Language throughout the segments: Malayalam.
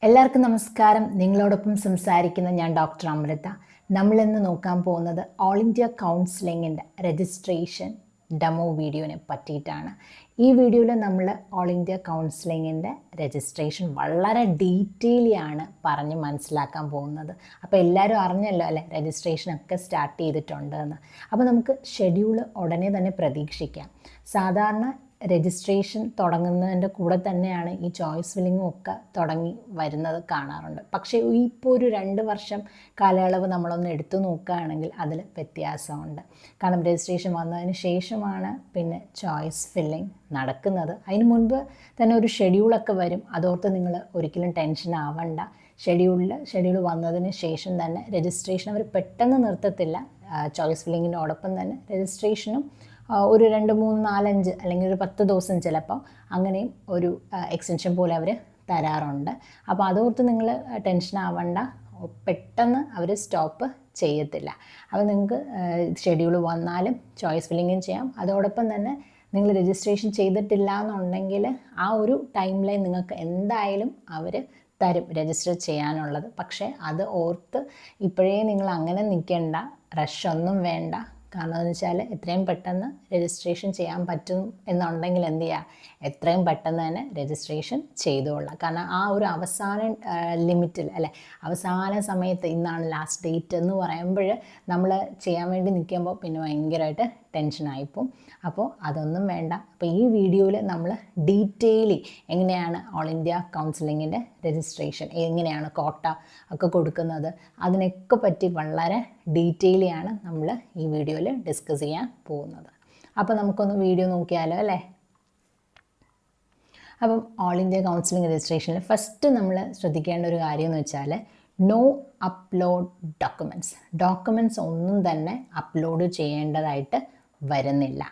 എല്ലാവർക്കും നമസ്കാരം. നിങ്ങളോടൊപ്പം സംസാരിക്കുന്ന ഞാൻ ഡോക്ടർ അമൃത. നമ്മളിന്ന് നോക്കാൻ പോകുന്നത് ഓൾ ഇന്ത്യ കൗൺസിലിങ്ങിൻ്റെ രജിസ്ട്രേഷൻ ഡെമോ വീഡിയോനെ പറ്റിയിട്ടാണ്. ഈ വീഡിയോയിൽ നമ്മൾ ഓൾ ഇന്ത്യ കൗൺസിലിങ്ങിൻ്റെ രജിസ്ട്രേഷൻ വളരെ ഡീറ്റെയിലാണ് പറഞ്ഞ് മനസ്സിലാക്കാൻ പോകുന്നത്. അപ്പോൾ എല്ലാവരും അറിഞ്ഞല്ലോ അല്ലേ, രജിസ്ട്രേഷനൊക്കെ സ്റ്റാർട്ട് ചെയ്തിട്ടുണ്ട് എന്ന്. അപ്പോൾ നമുക്ക് ഷെഡ്യൂൾ ഉടനെ തന്നെ പ്രതീക്ഷിക്കാം. സാധാരണ രജിസ്ട്രേഷൻ തുടങ്ങുന്നതിൻ്റെ കൂടെ തന്നെയാണ് ഈ ചോയ്സ് ഫില്ലിങ്ങും ഒക്കെ തുടങ്ങി വരുന്നത് കാണാറുണ്ട്. പക്ഷേ ഇപ്പോൾ ഒരു 2 വർഷം കാലയളവ് നമ്മളൊന്ന് എടുത്തു നോക്കുകയാണെങ്കിൽ അതിൽ വ്യത്യാസമുണ്ട്. കാരണം രജിസ്ട്രേഷൻ വന്നതിന് ശേഷമാണ് പിന്നെ ചോയ്സ് ഫില്ലിംഗ് നടക്കുന്നത്. അതിന് മുൻപ് തന്നെ ഒരു ഷെഡ്യൂളൊക്കെ വരും. അതോർത്ത് നിങ്ങൾ ഒരിക്കലും ടെൻഷൻ ആവണ്ട. ഷെഡ്യൂൾ വന്നതിന് ശേഷം തന്നെ രജിസ്ട്രേഷൻ അവർ പെട്ടെന്ന് നിർത്തത്തില്ല. ചോയ്സ് ഫില്ലിങ്ങിനോടൊപ്പം തന്നെ രജിസ്ട്രേഷനും ഒരു 2, 3, 4, 5 അല്ലെങ്കിൽ ഒരു 10 ദിവസം ചിലപ്പോൾ അങ്ങനെയും ഒരു എക്സ്റ്റൻഷൻ പോലെ അവർ തരാറുണ്ട്. അപ്പോൾ അതോർത്ത് നിങ്ങൾ ടെൻഷൻ ആവണ്ട, പെട്ടെന്ന് അവർ സ്റ്റോപ്പ് ചെയ്യത്തില്ല. അപ്പോൾ നിങ്ങൾക്ക് ഷെഡ്യൂൾ വന്നാലും ചോയ്സ് ഫില്ലിങ്ങും ചെയ്യാം. അതോടൊപ്പം തന്നെ നിങ്ങൾ രജിസ്ട്രേഷൻ ചെയ്തിട്ടില്ല എന്നുണ്ടെങ്കിൽ ആ ഒരു ടൈം ലൈൻ നിങ്ങൾക്ക് എന്തായാലും അവർ തരും രജിസ്റ്റർ ചെയ്യാനുള്ളത്. പക്ഷേ അത് ഓർത്ത് ഇപ്പോഴേ നിങ്ങൾ അങ്ങനെ നിൽക്കേണ്ട, റഷൊന്നും വേണ്ട. കാരണം എന്ന് വെച്ചാൽ എത്രയും പെട്ടെന്ന് രജിസ്ട്രേഷൻ ചെയ്യാൻ പറ്റും എന്നുണ്ടെങ്കിൽ എന്ത് ചെയ്യുക, എത്രയും പെട്ടെന്ന് തന്നെ രജിസ്ട്രേഷൻ ചെയ്തുകൊള്ളാം. കാരണം ആ ഒരു അവസാന ലിമിറ്റിൽ അല്ലേ, അവസാന സമയത്ത് ഇന്നാണ് ലാസ്റ്റ് ഡേറ്റ് എന്ന് പറയുമ്പോൾ നമ്മൾ ചെയ്യാൻ വേണ്ടി നിൽക്കുമ്പോൾ പിന്നെ ഭയങ്കരമായിട്ട് ടെൻഷനായിപ്പോവും. അപ്പോൾ അതൊന്നും വേണ്ട. അപ്പോൾ ഈ വീഡിയോയിൽ നമ്മൾ ഡീറ്റെയിലി എങ്ങനെയാണ് ഓൾ ഇന്ത്യ കൗൺസിലിങ്ങിൻ്റെ രജിസ്ട്രേഷൻ, എങ്ങനെയാണ് കോട്ട ഒക്കെ കൊടുക്കുന്നത്, അതിനൊക്കെ പറ്റി വളരെ ഡീറ്റെയിലിയാണ് നമ്മൾ ഈ വീഡിയോയിൽ ഡിസ്കസ് ചെയ്യാൻ പോകുന്നത്. അപ്പോൾ നമുക്കൊന്ന് വീഡിയോ നോക്കിയാലോ അല്ലേ. അപ്പം ഓൾ ഇന്ത്യ കൗൺസിലിംഗ് രജിസ്ട്രേഷനിൽ ഫസ്റ്റ് നമ്മൾ ശ്രദ്ധിക്കേണ്ട ഒരു കാര്യം എന്ന് വെച്ചാൽ നോ അപ്ലോഡ് ഡോക്യുമെൻറ്റ്സ് ഒന്നും തന്നെ അപ്ലോഡ് ചെയ്യേണ്ടതായിട്ട് വരുന്നില്ല.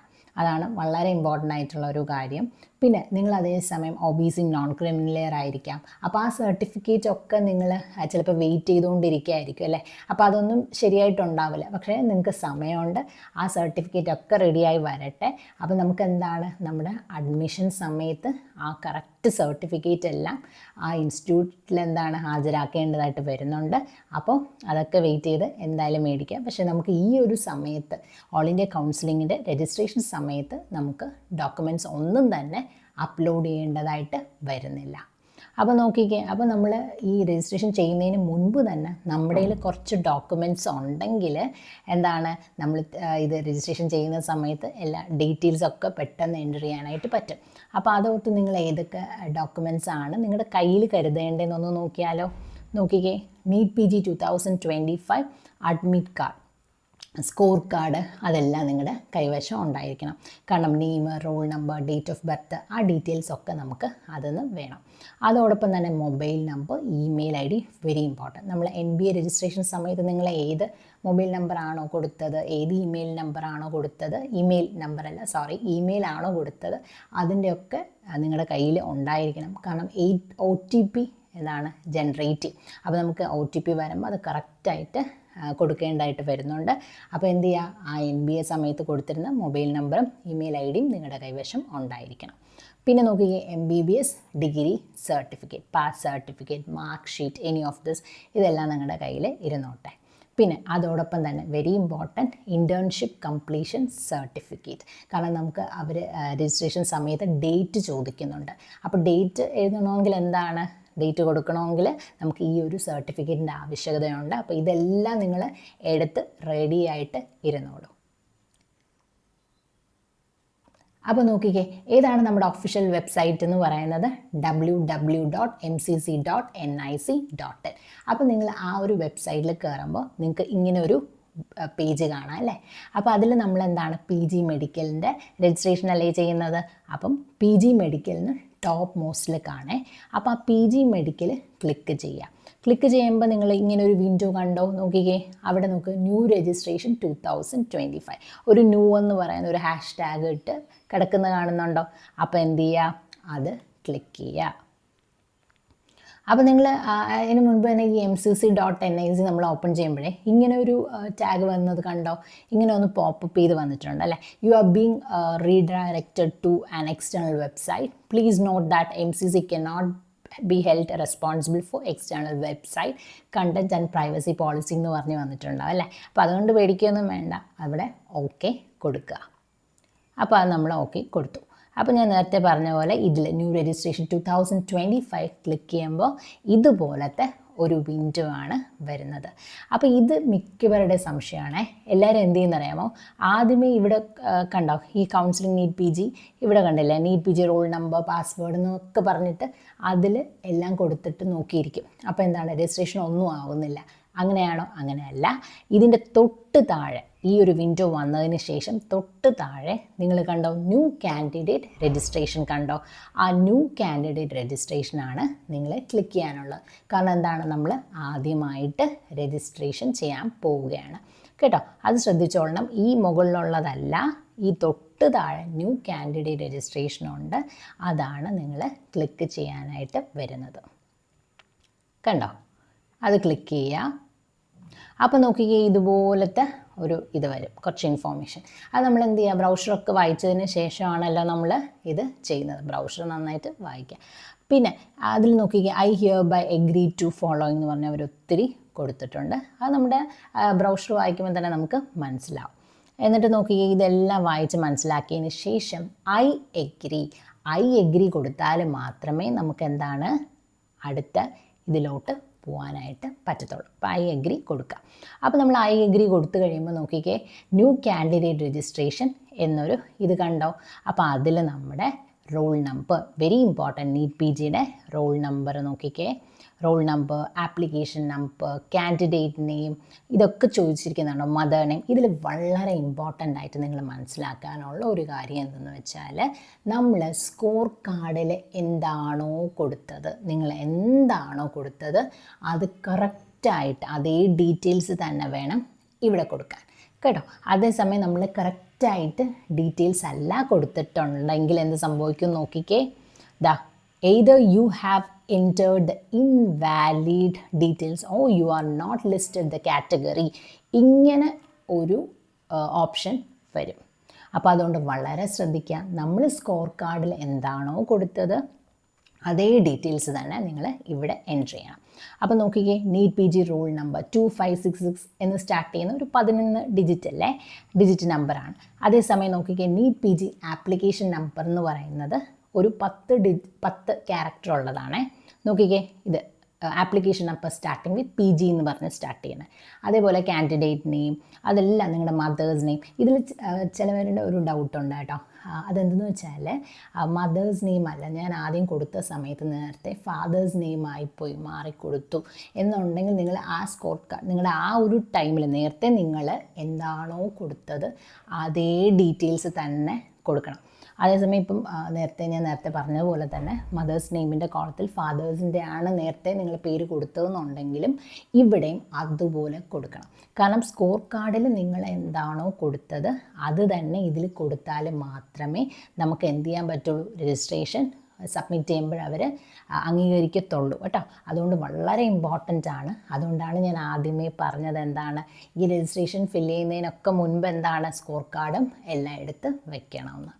അതാണ് വളരെ ഇമ്പോർട്ടൻ്റ് ആയിട്ടുള്ള ഒരു കാര്യം. പിന്നെ നിങ്ങൾ അതേസമയം OBC നോൺ ക്രിമിനലെയർ ആയിരിക്കാം. അപ്പോൾ ആ സർട്ടിഫിക്കറ്റ് ഒക്കെ നിങ്ങൾ ചിലപ്പോൾ വെയിറ്റ് ചെയ്തുകൊണ്ടിരിക്കുകയായിരിക്കും അല്ലേ. അപ്പോൾ അതൊന്നും ശരിയായിട്ടുണ്ടാവില്ല. പക്ഷേ നിങ്ങൾക്ക് സമയമുണ്ട്, ആ സർട്ടിഫിക്കറ്റ് ഒക്കെ റെഡിയായി വരട്ടെ. അപ്പോൾ നമുക്ക് എന്താണ്, നമ്മുടെ അഡ്മിഷൻ സമയത്ത് ആ കറക്റ്റ് സർട്ടിഫിക്കറ്റ് എല്ലാം ആ ഇൻസ്റ്റിറ്റ്യൂട്ടിൽ എന്താണ് ഹാജരാക്കേണ്ടതായിട്ട് വരുന്നുണ്ട്. അപ്പോൾ അതൊക്കെ വെയിറ്റ് ചെയ്ത് എന്തായാലും മേടിക്കാം. പക്ഷേ നമുക്ക് ഈ ഒരു സമയത്ത് ഓൾ ഇന്ത്യ കൗൺസിലിങ്ങിൻ്റെ രജിസ്ട്രേഷൻ സമയത്ത് നമുക്ക് ഡോക്യുമെൻറ്റ്സ് ഒന്നും തന്നെ അപ്ലോഡ് ചെയ്യേണ്ടതായിട്ട് വരുന്നില്ല. അപ്പോൾ നോക്കിക്കേ, അപ്പോൾ നമ്മൾ ഈ രജിസ്ട്രേഷൻ ചെയ്യുന്നതിന് മുൻപ് തന്നെ നമ്മുടെ കയ്യിൽ കുറച്ച് ഡോക്യുമെൻറ്റ്സ് ഉണ്ടെങ്കിൽ എന്താണ്, നമ്മൾ ഇത് രജിസ്ട്രേഷൻ ചെയ്യുന്ന സമയത്ത് എല്ലാ ഡീറ്റെയിൽസൊക്കെ പെട്ടെന്ന് എൻ്റർ ചെയ്യാനായിട്ട് പറ്റും. അപ്പോൾ അതോർത്ത് നിങ്ങൾ ഏതൊക്കെ ഡോക്യുമെൻറ്റ്സ് ആണ് നിങ്ങളുടെ കയ്യിൽ കരുതേണ്ടതെന്നൊന്ന് നോക്കിയാലോ. നോക്കിക്കേ, NEET PG 2025 admit card, score card, അതെല്ലാം നിങ്ങളുടെ കൈവശം ഉണ്ടായിരിക്കണം. കാരണം name, roll number, date of birth, ആ ഡീറ്റെയിൽസ് ഒക്കെ നമുക്ക് അതൊന്ന് വേണം. അതോടൊപ്പം തന്നെ mobile number, email ID very important. നമ്മൾ MBA രജിസ്ട്രേഷൻ സമയത്ത് നിങ്ങൾ ഏത് മൊബൈൽ നമ്പറാണോ കൊടുത്തത്, ഏത് ഇമെയിൽ നമ്പറാണോ കൊടുത്തത്, ഇമെയിൽ ആണോ കൊടുത്തത്, അതിൻ്റെയൊക്കെ നിങ്ങളുടെ കയ്യിൽ ഉണ്ടായിരിക്കണം. കാരണം OTP എന്താണ് ജനറേറ്റ് ചെയ്യും. അപ്പോൾ നമുക്ക് OTP വരുമ്പോൾ അത് കറക്റ്റായിട്ട് കൊടുക്കേണ്ടതായിട്ട് വരുന്നുണ്ട്. അപ്പോൾ എന്ത് ചെയ്യുക, ആ MBA സമയത്ത് കൊടുത്തിരുന്ന മൊബൈൽ നമ്പറും ഇമെയിൽ IDയും നിങ്ങളുടെ കൈവശം ഉണ്ടായിരിക്കണം. പിന്നെ നോക്കിക്കേ, MBBS degree certificate, pass certificate, mark sheet, any of this, ഇതെല്ലാം നിങ്ങളുടെ കയ്യിൽ ഇരുന്നോട്ടെ. പിന്നെ അതോടൊപ്പം തന്നെ very important internship completion certificate. കാരണം നമുക്ക് അവർ രജിസ്ട്രേഷൻ സമയത്ത് ഡേറ്റ് ചോദിക്കുന്നുണ്ട്. അപ്പോൾ ഡേറ്റ് എഴുതണമെങ്കിൽ എന്താണ്, ഡേറ്റ് കൊടുക്കണമെങ്കിൽ നമുക്ക് ഈ ഒരു സർട്ടിഫിക്കറ്റിൻ്റെ ആവശ്യകതയുണ്ട്. അപ്പോൾ ഇതെല്ലാം നിങ്ങൾ എടുത്ത് റെഡി ആയിട്ട് ഇരുന്നോളൂ. അപ്പോൾ നോക്കിക്കേ, ഏതാണ് നമ്മുടെ ഒഫീഷ്യൽ വെബ്സൈറ്റ് എന്ന് പറയുന്നത് www.mcc.nic.in. അപ്പോൾ നിങ്ങൾ ആ ഒരു വെബ്സൈറ്റിൽ കയറുമ്പോൾ നിങ്ങൾക്ക് ഇങ്ങനെ ഒരു പേജ് കാണാം അല്ലേ. അപ്പോൾ അതിൽ നമ്മൾ എന്താണ്, PG മെഡിക്കലിൻ്റെ രജിസ്ട്രേഷൻ അല്ലേ ചെയ്യുന്നത്. അപ്പം PG മെഡിക്കലിന് ടോപ്പ് മോസ്റ്റിൽ കാണേ. അപ്പോൾ ആ PG മെഡിക്കൽ ക്ലിക്ക് ചെയ്യുക. ക്ലിക്ക് ചെയ്യുമ്പോൾ നിങ്ങൾ ഇങ്ങനെ ഒരു വിൻഡോ കണ്ടോ, നോക്കിക്കേ, അവിടെ നോക്ക്, ന്യൂ രജിസ്ട്രേഷൻ 2025, ഒരു ന്യൂ എന്ന് പറയുന്ന ഒരു #, ഇട്ട് കിടക്കുന്ന കാണുന്നുണ്ടോ. അപ്പോൾ എന്ത് ചെയ്യുക, അത് ക്ലിക്ക് ചെയ്യുക. അപ്പോൾ നിങ്ങൾ അതിന് മുൻപ് തന്നെ ഈ mcc.nic നമ്മൾ ഓപ്പൺ ചെയ്യുമ്പോഴേ ഇങ്ങനെ ഒരു ടാഗ് വന്നത് കണ്ടോ, ഇങ്ങനെ ഒന്ന് പോപ്പപ്പ് ചെയ്ത് വന്നിട്ടുണ്ട് അല്ലേ. You are being redirected to an external website, please note that MCC cannot be held responsible for external website content and privacy policy എന്ന് പറഞ്ഞ് വന്നിട്ടുണ്ടാവും അല്ലേ. അപ്പോൾ അതുകൊണ്ട് പേടിക്കുകയൊന്നും വേണ്ട, അവിടെ ഓക്കെ കൊടുക്കുക. അപ്പോൾ അത് നമ്മൾ ഓക്കെ കൊടുത്തു. അപ്പോൾ ഞാൻ നേരത്തെ പറഞ്ഞ പോലെ ഇതിൽ ന്യൂ രജിസ്ട്രേഷൻ 2025 ക്ലിക്ക് ചെയ്യുമ്പോൾ ഇതുപോലത്തെ ഒരു വിൻഡോ ആണ് വരുന്നത്. അപ്പോൾ ഇത് മിക്കവരുടെ സംശയമാണ്. എല്ലാവരും എന്ത് ചെയ്യുന്നറിയാമോ, ആദ്യമേ ഇവിടെ കണ്ടോ ഈ കൗൺസിലിംഗ് നീറ്റ് പി ജി ഇവിടെ കണ്ടില്ലേ, NEET P G roll number password എന്നൊക്കെ പറഞ്ഞിട്ട് അതിൽ എല്ലാം കൊടുത്തിട്ട് നോക്കിയിരിക്കും. അപ്പോൾ എന്താണ്, രജിസ്ട്രേഷൻ ഒന്നും ആവുന്നില്ല. അങ്ങനെയാണോ? അങ്ങനെയല്ല. ഇതിൻ്റെ തൊട്ട് താഴെ ഈ ഒരു വിൻഡോ വന്നതിന് ശേഷം തൊട്ട് താഴെ നിങ്ങൾ കണ്ടോ ന്യൂ കാൻഡിഡേറ്റ് രജിസ്ട്രേഷൻ കണ്ടോ, ആ ന്യൂ കാൻഡിഡേറ്റ് രജിസ്ട്രേഷനാണ് നിങ്ങൾ ക്ലിക്ക് ചെയ്യാനുള്ളത്. കാരണം എന്താണ്, നമ്മൾ ആദ്യമായിട്ട് രജിസ്ട്രേഷൻ ചെയ്യാൻ പോവുകയാണ് കേട്ടോ. അത് ശ്രദ്ധിച്ചോളണം. ഈ മുകളിലുള്ളതല്ല, ഈ തൊട്ട് താഴെ ന്യൂ കാൻഡിഡേറ്റ് രജിസ്ട്രേഷൻ ഉണ്ട്, അതാണ് നിങ്ങൾ ക്ലിക്ക് ചെയ്യാനായിട്ട് വരുന്നത്. കണ്ടോ, അത് ക്ലിക്ക് ചെയ്യുക. അപ്പോൾ നോക്കിക്കേ ഇതുപോലത്തെ ഒരു ഇത് വരും, കുറച്ച് ഇൻഫോർമേഷൻ. അത് നമ്മൾ എന്ത് ചെയ്യുക, ബ്രൗഷറൊക്കെ വായിച്ചതിന് ശേഷമാണല്ലോ നമ്മൾ ഇത് ചെയ്യുന്നത്. ബ്രൗഷർ നന്നായിട്ട് വായിക്കുക. പിന്നെ അതിൽ നോക്കിക്കേ I hereby agree to follow എന്ന് പറഞ്ഞ ഒരു ഒത്തിരി കൊടുത്തിട്ടുണ്ട്. അത് നമ്മുടെ ബ്രൗഷർ വായിക്കുമ്പോൾ തന്നെ നമുക്ക് മനസ്സിലാവും. എന്നിട്ട് നോക്കിക്കേ ഇതെല്ലാം വായിച്ച് മനസ്സിലാക്കിയതിന് ശേഷം ഐ എഗ്രി കൊടുത്താൽ മാത്രമേ നമുക്ക് എന്താണ് അടുത്ത ഇതിലോട്ട് പോകാനായിട്ട് പറ്റത്തുള്ളൂ. അപ്പോൾ ഐ എഗ്രി കൊടുക്കുക. അപ്പോൾ നമ്മൾ ഐ എഗ്രി കൊടുത്തു കഴിയുമ്പോൾ നോക്കിക്കേ ന്യൂ കാൻഡിഡേറ്റ് രജിസ്ട്രേഷൻ എന്നൊരു ഇത് കണ്ടോ. അപ്പോൾ അതിൽ നമ്മുടെ roll number, very important, NEET P ജിയുടെ റോൾ നമ്പർ നോക്കിക്കേ, roll number, application number, candidate name, ഇതൊക്കെ ചോദിച്ചിരിക്കുന്നതാണോ, മദർ നെയിം. ഇതിൽ വളരെ ഇമ്പോർട്ടൻ്റ് ആയിട്ട് നിങ്ങൾ മനസ്സിലാക്കാനുള്ള ഒരു കാര്യം എന്തെന്ന് വെച്ചാൽ, നമ്മൾ സ്കോർ കാർഡിൽ എന്താണോ കൊടുത്തത്, നിങ്ങൾ എന്താണോ കൊടുത്തത് അത് കറക്റ്റായിട്ട് അതേ ഡീറ്റെയിൽസ് തന്നെ വേണം ഇവിടെ കൊടുക്കാൻ കേട്ടോ. അതേസമയം നമ്മൾ കറക്റ്റായിട്ട് ഡീറ്റെയിൽസ് അല്ല കൊടുത്തിട്ടുണ്ടെങ്കിൽ എന്ത് സംഭവിക്കും നോക്കിക്കേ, ദാ either you have entered the invalid details or you are not listed the category, ഇങ്ങനെ ഒരു ഓപ്ഷൻ വരും. അപ്പോൾ അതുകൊണ്ട് വളരെ ശ്രദ്ധിക്കുക, നമ്മൾ സ്കോർ കാർഡിൽ എന്താണോ കൊടുത്തത് അതേ ഡീറ്റെയിൽസ് തന്നെ നിങ്ങൾ ഇവിടെ എൻറ്റർ ചെയ്യണം. അപ്പോൾ നോക്കിക്കേ NEET P G roll number 2566 എന്ന് സ്റ്റാർട്ട് ചെയ്യുന്ന ഒരു 11 ഡിജിറ്റ് നമ്പറാണ്. അതേസമയം നോക്കിക്കേ NEET P G application number എന്ന് പറയുന്നത് ഒരു 10 ക്യാരക്ടർ ഉള്ളതാണ്. നോക്കിക്കേ ഇത് application number starting with P G എന്ന് പറഞ്ഞ് സ്റ്റാർട്ട് ചെയ്യുന്നത്. അതേപോലെ കാൻഡിഡേറ്റ് നെയിം, അതെല്ലാം നിങ്ങളുടെ മദേഴ്സ് നെയിം. ഇതിൽ ചിലവരുടെ ഒരു ഡൗട്ടുണ്ട് കേട്ടോ, അതെന്തെന്ന് വെച്ചാൽ മദേഴ്സ് നെയിം അല്ല, ഞാൻ ആദ്യം കൊടുത്ത സമയത്ത് നേരത്തെ ഫാദേഴ്സ് നെയിമായിപ്പോയി മാറിക്കൊടുത്തു എന്നുണ്ടെങ്കിൽ നിങ്ങൾ ആ സ്കോർ കാർഡ് നിങ്ങളുടെ ആ ഒരു ടൈമിൽ നേരത്തെ നിങ്ങൾ എന്താണോ കൊടുത്തത് അതേ ഡീറ്റെയിൽസ് തന്നെ കൊടുക്കണം. അതേസമയം ഇപ്പം ഞാൻ നേരത്തെ പറഞ്ഞതുപോലെ തന്നെ മദേഴ്സ് നെയിമിൻ്റെ കോളത്തിൽ ഫാദേഴ്സിൻ്റെ ആണ് നേരത്തെ നിങ്ങൾ പേര് കൊടുത്തതെന്നുണ്ടെങ്കിലും ഇവിടെയും അതുപോലെ കൊടുക്കണം. കാരണം സ്കോർ കാർഡിൽ നിങ്ങൾ എന്താണോ കൊടുത്തത് അത് തന്നെ ഇതിൽ കൊടുത്താൽ മാത്രമേ നമുക്ക് എന്ത് ചെയ്യാൻ പറ്റുള്ളൂ, രജിസ്ട്രേഷൻ സബ്മിറ്റ് ചെയ്യുമ്പോൾ അവർ അംഗീകരിക്കത്തുള്ളൂ കേട്ടോ. അതുകൊണ്ട് വളരെ ഇമ്പോർട്ടൻ്റ് ആണ്. അതുകൊണ്ടാണ് ഞാൻ ആദ്യമേ പറഞ്ഞത് എന്താണ്, ഈ രജിസ്ട്രേഷൻ ഫില്ല് ചെയ്യുന്നതിനൊക്കെ മുൻപ് എന്താണ് സ്കോർ കാർഡും എല്ലാം എടുത്ത് വെക്കണമെന്ന്.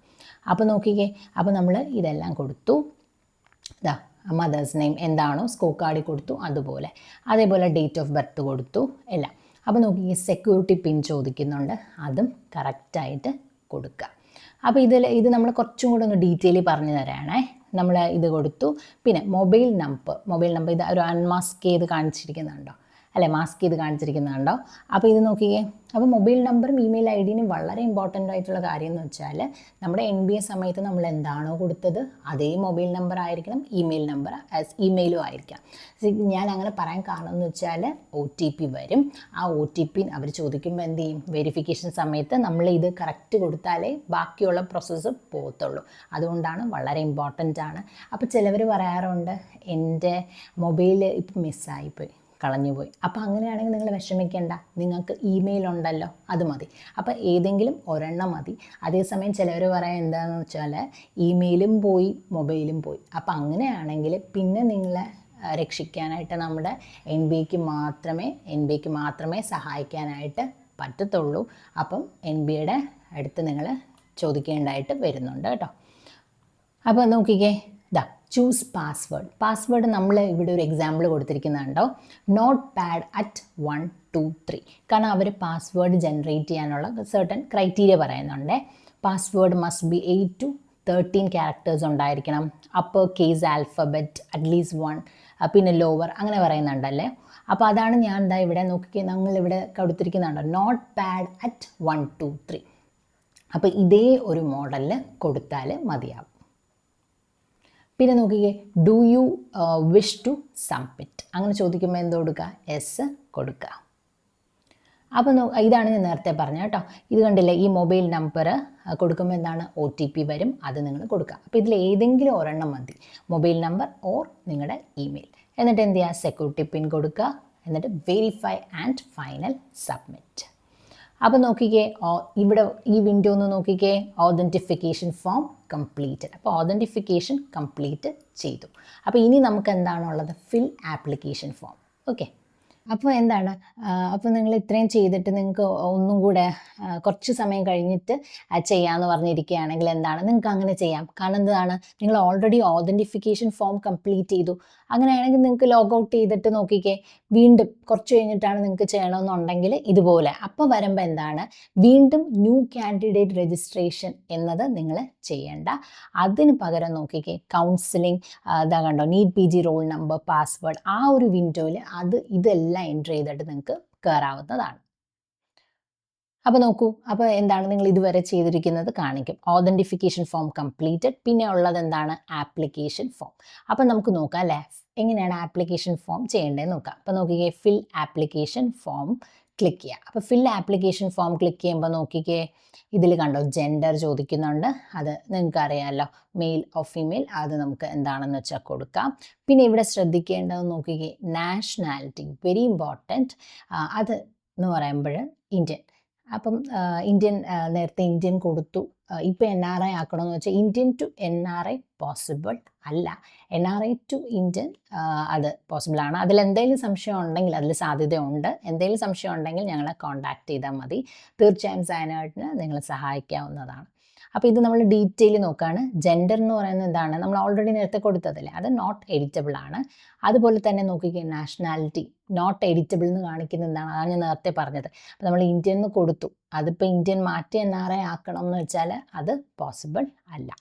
അപ്പോൾ നോക്കിക്കേ, അപ്പോൾ നമ്മൾ ഇതെല്ലാം കൊടുത്തു. ഇതാ മദേഴ്സ് നെയിം എന്താണോ സ്കോർ കാർഡിൽ കൊടുത്തു അതുപോലെ, അതേപോലെ ഡേറ്റ് ഓഫ് ബർത്ത് കൊടുത്തു എല്ലാം. അപ്പോൾ നോക്കിക്കേ സെക്യൂരിറ്റി പിൻ ചോദിക്കുന്നുണ്ട്, അതും കറക്റ്റായിട്ട് കൊടുക്കുക. അപ്പോൾ ഇത് നമ്മൾ കുറച്ചും കൂടെ ഒന്ന് ഡീറ്റെയിൽ പറഞ്ഞു തരാണേ. നമ്മൾ ഇത് കൊടുത്തു. പിന്നെ മൊബൈൽ നമ്പർ ഇത് ഒരു അൺമാസ്ക് ചെയ്ത് കാണിച്ചിരിക്കുന്നുണ്ടോ, അല്ലേ, മാസ്ക് ചെയ്ത് കാണിച്ചിരിക്കുന്നുണ്ടോ. അപ്പോൾ ഇത് നോക്കിക്കേ, അപ്പോൾ മൊബൈൽ നമ്പറും ഇമെയിൽ ഐ ഡിനും വളരെ ഇമ്പോർട്ടൻ്റ് ആയിട്ടുള്ള കാര്യം എന്ന് വെച്ചാൽ നമ്മുടെ NBA സമയത്ത് നമ്മൾ എന്താണോ കൊടുത്തത് അതേ മൊബൈൽ നമ്പർ ആയിരിക്കണം, ഇമെയിലും ആയിരിക്കണം. ഞാൻ അങ്ങനെ പറയാൻ കാരണം എന്ന് വെച്ചാൽ OTP വരും. ആ OTP അവർ ചോദിക്കുമ്പോൾ എന്ത് ചെയ്യും, വെരിഫിക്കേഷൻ സമയത്ത് നമ്മൾ ഇത് കറക്റ്റ് കൊടുത്താലേ ബാക്കിയുള്ള പ്രോസസ്സ് പോകത്തുള്ളൂ. അതുകൊണ്ടാണ് വളരെ ഇമ്പോർട്ടൻ്റ് ആണ്. അപ്പോൾ ചിലവർ പറയാറുണ്ട് എൻ്റെ മൊബൈൽ ഇപ്പം മിസ്സായിപ്പോയി, കളഞ്ഞുപോയി. അപ്പോൾ അങ്ങനെയാണെങ്കിൽ നിങ്ങൾ വിഷമിക്കേണ്ട, നിങ്ങൾക്ക് ഇമെയിൽ ഉണ്ടല്ലോ, അത് മതി. അപ്പോൾ ഏതെങ്കിലും ഒരെണ്ണം മതി. അതേസമയം ചിലവർ പറയാൻ എന്താണെന്ന് വെച്ചാൽ ഇമെയിലും പോയി മൊബൈലും പോയി. അപ്പോൾ അങ്ങനെയാണെങ്കിൽ പിന്നെ നിങ്ങളെ രക്ഷിക്കാനായിട്ട് നമ്മുടെ NBA മാത്രമേ സഹായിക്കാനായിട്ട് പറ്റത്തുള്ളൂ. അപ്പം NBA അടുത്ത് നിങ്ങൾ ചോദിക്കേണ്ടതായിട്ട് വരുന്നുണ്ട് കേട്ടോ. അപ്പോൾ നോക്കിക്കേ, ഇതാ ചൂസ് പാസ്വേഡ്. പാസ്വേഡ് നമ്മൾ ഇവിടെ ഒരു എക്സാമ്പിൾ കൊടുത്തിരിക്കുന്നുണ്ടോ, നോട്ട് പാഡ് അറ്റ് 1 2 3. കാരണം അവർ പാസ്വേഡ് ജനറേറ്റ് ചെയ്യാനുള്ള സർട്ടൻ ക്രൈറ്റീരിയ പറയുന്നുണ്ട്. Password must be 8 to 13 characters ഉണ്ടായിരിക്കണം, അപ്പർ കേസ് ആൽഫബറ്റ് അറ്റ്ലീസ്റ്റ് 1, പിന്നെ ലോവർ അങ്ങനെ പറയുന്നുണ്ടല്ലേ. അപ്പോൾ അതാണ് ഞാൻ എന്താ ഇവിടെ നോക്കി ഞങ്ങളിവിടെ കൊടുത്തിരിക്കുന്നുണ്ടോ, നോട്ട് പാഡ് അറ്റ് 1 2 3. അപ്പോൾ ഇതേ ഒരു മോഡലിൽ കൊടുത്താൽ മതിയാവും. പിന്നെ നോക്കിക്കേ, do you wish to submit, അങ്ങനെ ചോദിക്കുമ്പോൾ എന്ത് കൊടുക്കുക, എസ് കൊടുക്കുക. അപ്പോൾ ഇതാണ് ഞാൻ നേരത്തെ പറഞ്ഞത് കേട്ടോ. ഇത് കണ്ടില്ലേ, ഈ മൊബൈൽ നമ്പർ കൊടുക്കുമ്പോൾ എന്താണ്, OTP വരും, അത് നിങ്ങൾ കൊടുക്കുക. അപ്പോൾ ഇതിൽ ഏതെങ്കിലും ഒരെണ്ണം മതി, മൊബൈൽ നമ്പർ ഓർ നിങ്ങളുടെ ഇമെയിൽ. എന്നിട്ട് എന്ത് ചെയ്യുക, സെക്യൂരിറ്റി പിൻ കൊടുക്കുക, എന്നിട്ട് വെരിഫൈ ആൻഡ് ഫൈനൽ സബ്മിറ്റ്. അപ്പോൾ നോക്കിക്കേ, ഇവിടെ ഈ വിൻഡോ ഒന്ന് നോക്കിക്കേ, ഓതൻറ്റിഫിക്കേഷൻ ഫോം കംപ്ലീറ്റഡ്. അപ്പോൾ ഓതൻറ്റിഫിക്കേഷൻ കംപ്ലീറ്റ് ചെയ്തു. അപ്പോൾ ഇനി നമുക്ക് എന്താണുള്ളത്, ഫിൽ ആപ്ലിക്കേഷൻ ഫോം. ഓക്കെ, അപ്പോൾ എന്താണ്, അപ്പോൾ നിങ്ങൾ ഇത്രയും ചെയ്തിട്ട് നിങ്ങൾക്ക് ഒന്നും കൂടെ കുറച്ച് സമയം കഴിഞ്ഞിട്ട് ചെയ്യാമെന്ന് പറഞ്ഞിരിക്കുകയാണെങ്കിൽ എന്താണ്, നിങ്ങൾക്ക് അങ്ങനെ ചെയ്യാം. കാരണം എന്താണ്, നിങ്ങൾ ഓൾറെഡി ഓതൻറ്റിഫിക്കേഷൻ ഫോം കംപ്ലീറ്റ് ചെയ്തു. അങ്ങനെയാണെങ്കിൽ നിങ്ങൾക്ക് ലോഗ് ഔട്ട് ചെയ്തിട്ട് നോക്കിക്കേ, വീണ്ടും കുറച്ച് കഴിഞ്ഞിട്ടാണ് നിങ്ങൾക്ക് ചെയ്യണമെന്നുണ്ടെങ്കിൽ ഇതുപോലെ അപ്പോൾ വരുമ്പോൾ എന്താണ്, വീണ്ടും ന്യൂ കാൻഡിഡേറ്റ് രജിസ്ട്രേഷൻ എന്നത് നിങ്ങൾ ചെയ്യേണ്ട. അതിന് പകരം നോക്കിക്കേ, കൗൺസിലിംഗ് ഇതാ കണ്ടോ, NEET PG roll number, password, ആ ഒരു വിൻഡോയിൽ ഇതെല്ലാം എൻ്റർ ചെയ്തിട്ട് നിങ്ങൾക്ക് കയറാവുന്നതാണ്. അപ്പോൾ നോക്കൂ, അപ്പോൾ എന്താണ് നിങ്ങൾ ഇതുവരെ ചെയ്തിരിക്കുന്നത് കാണിക്കും. ഓതൻറ്റിഫിക്കേഷൻ ഫോം കംപ്ലീറ്റഡ്, പിന്നെ ഉള്ളത് എന്താണ്, ആപ്ലിക്കേഷൻ ഫോം. അപ്പോൾ നമുക്ക് നോക്കാം അല്ലേ, എങ്ങനെയാണ് ആപ്ലിക്കേഷൻ ഫോം ചെയ്യേണ്ടതെന്ന് നോക്കാം. അപ്പോൾ നോക്കിക്കേ, ഫിൽ ആപ്ലിക്കേഷൻ ഫോം ക്ലിക്ക് ചെയ്യുക. അപ്പോൾ ഫിൽ ആപ്ലിക്കേഷൻ ഫോം ക്ലിക്ക് ചെയ്യുമ്പോൾ നോക്കിക്കേ, ഇതിൽ കണ്ടോ ജെൻഡർ ചോദിക്കുന്നുണ്ട്, അത് നിങ്ങൾക്ക് അറിയാമല്ലോ, മെയിൽ ഓർ ഫീമെയിൽ, അത് നമുക്ക് എന്താണെന്ന് വെച്ചാൽ കൊടുക്കാം. പിന്നെ ഇവിടെ ശ്രദ്ധിക്കേണ്ടത് നോക്കിക്കേ, നാഷണാലിറ്റി വെരി ഇമ്പോർട്ടൻറ്റ്. അത് എന്ന് പറയുമ്പോൾ ഇന്ത്യൻ. അപ്പം ഇന്ത്യൻ നേരത്തെ ഇന്ത്യൻ കൊടുത്തു, ഇപ്പോൾ NRI ആക്കണമെന്ന് വെച്ചാൽ ഇന്ത്യൻ ടു NRI പോസിബിൾ അല്ല, NRI ടു ഇന്ത്യൻ അത് പോസിബിൾ ആണ്. അതിലെന്തെങ്കിലും സംശയം ഉണ്ടെങ്കിൽ, അതിൽ സാധ്യതയുണ്ട്, എന്തെങ്കിലും സംശയം ഉണ്ടെങ്കിൽ ഞങ്ങളെ കോൺടാക്റ്റ് ചെയ്താൽ മതി. തീർച്ചയായും സൈനായിട്ടിന് നിങ്ങൾ സഹായിക്കാവുന്നതാണ്. അപ്പോൾ ഇത് നമ്മൾ ഡീറ്റെയിൽ നോക്കുകയാണ്. ജെൻഡർ എന്ന് പറയുന്നത് എന്താണ്, നമ്മൾ ഓൾറെഡി നേരത്തെ കൊടുത്തതല്ലേ, അത് നോട്ട് എഡിറ്റബിൾ ആണ്. അതുപോലെ തന്നെ നോക്കിക്കുക, നാഷണാലിറ്റി നോട്ട് എഡിറ്റബിൾ എന്ന് കാണിക്കുന്നത് എന്താണ്, അതാണ് ഞാൻ നേരത്തെ പറഞ്ഞത്. അപ്പോൾ നമ്മൾ ഇന്ത്യൻ എന്ന് കൊടുത്തു, അതിപ്പോൾ ഇന്ത്യൻ മാറ്റി NRI ആക്കണം എന്ന് വെച്ചാൽ അത് പോസിബിൾ അല്ല.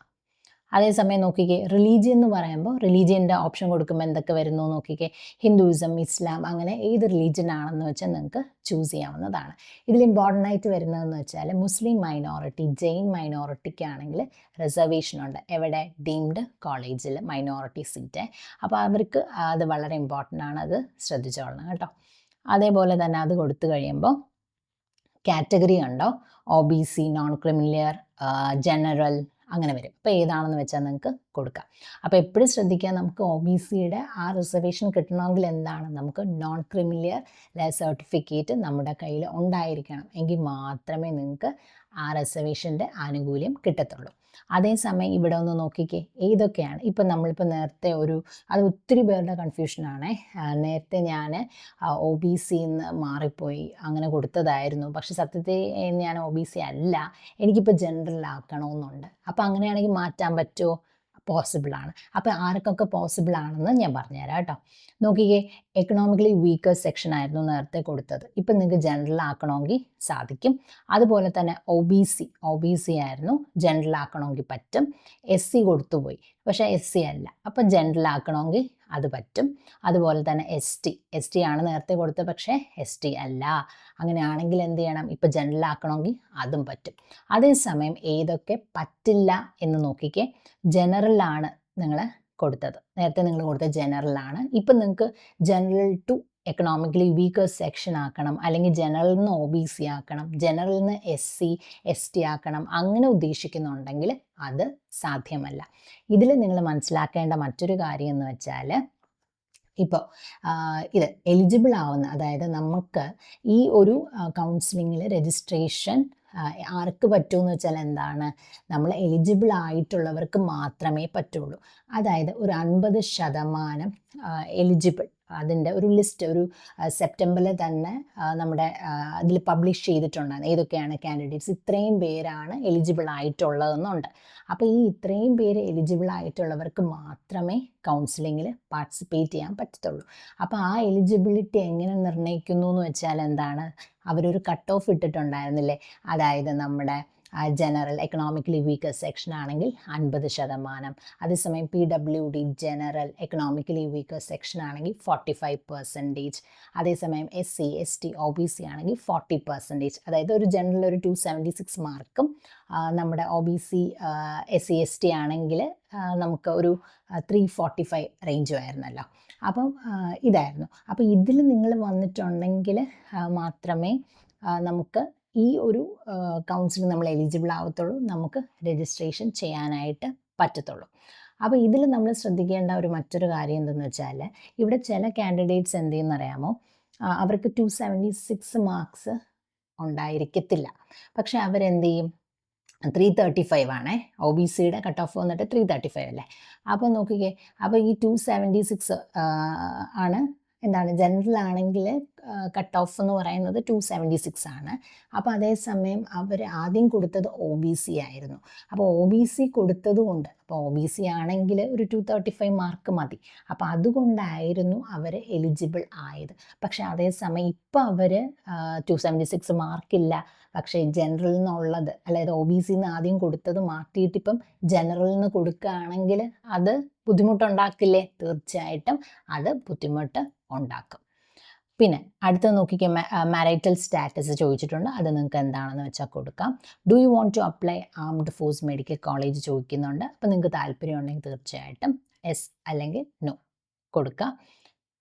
അതേസമയം നോക്കിക്കേ, റിലീജിയൻ എന്ന് പറയുമ്പോൾ റിലീജിയൻ്റെ ഓപ്ഷൻ കൊടുക്കുമ്പോൾ എന്തൊക്കെ വരുന്നു നോക്കിക്കേ, ഹിന്ദുയിസം, ഇസ്ലാം, അങ്ങനെ ഏത് റിലീജിയൻ ആണെന്ന് വെച്ചാൽ നിങ്ങൾക്ക് ചൂസ് ചെയ്യാവുന്നതാണ്. ഇതിൽ ഇമ്പോർട്ടൻ്റ് ആയിട്ട് വരുന്നതെന്ന് വെച്ചാൽ മുസ്ലിം മൈനോറിറ്റി, ജെയിൻ മൈനോറിറ്റിക്കാണെങ്കിൽ റിസർവേഷൻ ഉണ്ട്. എവിടെ, ഡീംഡ് കോളേജിൽ മൈനോറിറ്റി സീറ്റ്. അപ്പോൾ അവർക്ക് അത് വളരെ ഇമ്പോർട്ടൻ്റ് ആണ്, അത് ശ്രദ്ധിച്ചോളണം കേട്ടോ. അതേപോലെ തന്നെ അത് കൊടുത്തു കഴിയുമ്പോൾ കാറ്റഗറി ഉണ്ടോ, OBC, നോൺ ക്രിമിലിയർ, ജനറൽ, അങ്ങനെ വരും. അപ്പോൾ ഏതാണെന്ന് വെച്ചാൽ നിങ്ങൾക്ക് കൊടുക്കാം. അപ്പോൾ എപ്പോഴും ശ്രദ്ധിക്കുക, നമുക്ക് OBCയുടെ ആ റിസർവേഷൻ കിട്ടണമെങ്കിൽ എന്താണ്, നമുക്ക് നോൺ ക്രിമിലിയർ സർട്ടിഫിക്കറ്റ് നമ്മുടെ കയ്യിൽ ഉണ്ടായിരിക്കണം, എങ്കിൽ മാത്രമേ നിങ്ങൾക്ക് ആ റിസർവേഷൻ്റെ ആനുകൂല്യം കിട്ടത്തുള്ളൂ. അതേസമയം ഇവിടെ ഒന്ന് നോക്കിക്കേ, ഏതൊക്കെയാണ് ഇപ്പം നമ്മളിപ്പോൾ നേരത്തെ അത് ഒത്തിരി പേരുടെ കൺഫ്യൂഷനാണ്. നേരത്തെ ഞാൻ OBCന്ന് മാറിപ്പോയി, അങ്ങനെ കൊടുത്തതായിരുന്നു. പക്ഷെ സത്യത്തിൽ ഞാൻ OBC അല്ല, എനിക്കിപ്പോൾ ജനറലാക്കണമെന്നുണ്ട്. അപ്പോൾ അങ്ങനെയാണെങ്കിൽ മാറ്റാൻ പറ്റുമോ, പോസിബിളാണ്. അപ്പോൾ ആർക്കൊക്കെ പോസിബിൾ ആണെന്ന് ഞാൻ പറഞ്ഞുതരാം കേട്ടോ. നോക്കിക്കേ, എക്കണോമിക്കലി വീക്കർ സെക്ഷൻ ആയിരുന്നു നേരത്തെ കൊടുത്തത്, ഇപ്പം നിങ്ങൾക്ക് ജനറൽ ആക്കണമെങ്കിൽ സാധിക്കും. അതുപോലെ തന്നെ OBC ആയിരുന്നു, ജനറൽ ആക്കണമെങ്കിൽ പറ്റും. SC കൊടുത്തുപോയി, പക്ഷേ SC അല്ല, അപ്പം ജനറൽ ആക്കണമെങ്കിൽ അത് പറ്റും. അതുപോലെ തന്നെ ST ആണ് നേരത്തെ കൊടുത്തത്, പക്ഷേ ST അല്ല. അങ്ങനെയാണെങ്കിൽ എന്ത് ചെയ്യണം, ഇപ്പം ജനറൽ ആക്കണമെങ്കിൽ അതും പറ്റും. അതേസമയം ഏതൊക്കെ പറ്റില്ല എന്ന് നോക്കിക്കേ, ജനറലാണ് നിങ്ങൾ കൊടുത്തത്, നേരത്തെ നിങ്ങൾ കൊടുത്തത് ജനറലാണ്. ഇപ്പം നിങ്ങൾക്ക് general to economically weaker section ആക്കണം, അല്ലെങ്കിൽ ജനറലിൽ നിന്ന് OBC ആക്കണം, ജനറലിൽ നിന്ന് SC ST ആക്കണം, അങ്ങനെ ഉദ്ദേശിക്കുന്നുണ്ടെങ്കിൽ അത് സാധ്യമല്ല. ഇതിൽ നിങ്ങൾ മനസ്സിലാക്കേണ്ട മറ്റൊരു കാര്യം എന്ന് വെച്ചാൽ, ഇപ്പോൾ ഇത് എലിജിബിൾ ആവുന്ന, അതായത് നമുക്ക് ഈ ഒരു കൗൺസിലിങ്ങിൽ രജിസ്ട്രേഷൻ ആർക്ക് പറ്റുമെന്ന് വെച്ചാൽ എന്താണ്, നമ്മൾ എലിജിബിൾ ആയിട്ടുള്ളവർക്ക് മാത്രമേ പറ്റുള്ളൂ. അതായത് ഒരു 50% എലിജിബിൾ അതിൻ്റെ ഒരു ലിസ്റ്റ് ഒരു സെപ്റ്റംബറിൽ തന്നെ നമ്മുടെ അതിൽ പബ്ലിഷ് ചെയ്തിട്ടുണ്ടായിരുന്നു ഏതൊക്കെയാണ് കാൻഡിഡേറ്റ്സ്, ഇത്രയും പേരാണ് എലിജിബിൾ ആയിട്ടുള്ളതെന്നുണ്ട്. അപ്പോൾ ഈ ഇത്രയും പേര് എലിജിബിൾ ആയിട്ടുള്ളവർക്ക് മാത്രമേ കൗൺസിലിങ്ങിൽ പാർട്ടിസിപ്പേറ്റ് ചെയ്യാൻ പറ്റത്തുള്ളൂ. അപ്പോൾ ആ എലിജിബിലിറ്റി എങ്ങനെ നിർണ്ണയിക്കുന്നു എന്ന് വെച്ചാൽ എന്താണ്, അവരൊരു കട്ട് ഓഫ് ഇട്ടിട്ടുണ്ടായിരുന്നില്ലേ, അതായത് നമ്മുടെ ജനറൽ എക്കണോമിക്കലി വീക്കർ സെക്ഷൻ ആണെങ്കിൽ 50%, അതേസമയം PWD general economically weaker section ആണെങ്കിൽ 45%, അതേസമയം SC ST OBC ആണെങ്കിൽ 40%. അതായത് ഒരു ജനറൽ ഒരു 276 മാർക്കും നമ്മുടെ OBC SC ST ആണെങ്കിൽ നമുക്ക് ഒരു 345 റേഞ്ചും ആയിരുന്നല്ലോ. അപ്പം ഇതായിരുന്നു. അപ്പോൾ ഇതിൽ നിങ്ങൾ വന്നിട്ടുണ്ടെങ്കിൽ മാത്രമേ നമുക്ക് ഈ ഒരു കൗൺസിലിംഗ് നമ്മൾ എലിജിബിൾ ആവത്തുള്ളൂ, നമുക്ക് രജിസ്ട്രേഷൻ ചെയ്യാനായിട്ട് പറ്റത്തുള്ളൂ. അപ്പോൾ ഇതിൽ നമ്മൾ ശ്രദ്ധിക്കേണ്ട ഒരു മറ്റൊരു കാര്യം എന്തെന്ന് വെച്ചാൽ, ഇവിടെ ചില കാൻഡിഡേറ്റ്സ് എന്ത് ചെയ്യുന്നറിയാമോ, അവർക്ക് 276 മാർക്സ് ഉണ്ടായിരിക്കത്തില്ല, പക്ഷെ അവരെന്ത് ചെയ്യും, 335 ആണേ, OBCയുടെ കട്ട് ഓഫ് വന്നിട്ട് 335 അല്ലേ. അപ്പോൾ നോക്കിക്കേ, അപ്പോൾ ഈ 276 ആണ് എന്താണ്, ജനറൽ ആണെങ്കിൽ കട്ട് ഓഫ് എന്ന് പറയുന്നത് 276 ആണ്. അപ്പോൾ അതേസമയം അവർ ആദ്യം കൊടുത്തത് OBC ആയിരുന്നു. അപ്പോൾ OBC കൊടുത്തത് കൊണ്ട്, അപ്പോൾ OBC ആണെങ്കിൽ ഒരു 235 മാർക്ക് മതി, അപ്പോൾ അതുകൊണ്ടായിരുന്നു അവർ എലിജിബിൾ ആയത്. പക്ഷേ അതേസമയം ഇപ്പോൾ അവർ 276 മാർക്കില്ല, പക്ഷേ ജനറലിൽ നിന്നുള്ളത്, അതായത് OBC നിന്ന് ആദ്യം കൊടുത്തത് മാറ്റിയിട്ട് ഇപ്പം ജനറലിൽ നിന്ന് കൊടുക്കുകയാണെങ്കിൽ അത് ബുദ്ധിമുട്ടുണ്ടാക്കില്ലേ? തീർച്ചയായിട്ടും അത് ബുദ്ധിമുട്ട് ഉണ്ടാക്കും. പിന്നെ അടുത്ത നോക്കിക്കേ, മാരിറ്റൽ സ്റ്റാറ്റസ് ചോദിച്ചിട്ടുണ്ട്, അത് നിങ്ങൾക്ക് എന്താണെന്ന് വെച്ചാൽ കൊടുക്കാം. Do you want to apply armed force medical college ചോദിക്കുന്നുണ്ട്. അപ്പോൾ നിങ്ങൾക്ക് താല്പര്യം ഉണ്ടെങ്കിൽ തീർച്ചയായിട്ടും എസ് അല്ലെങ്കിൽ നോ കൊടുക്കുക.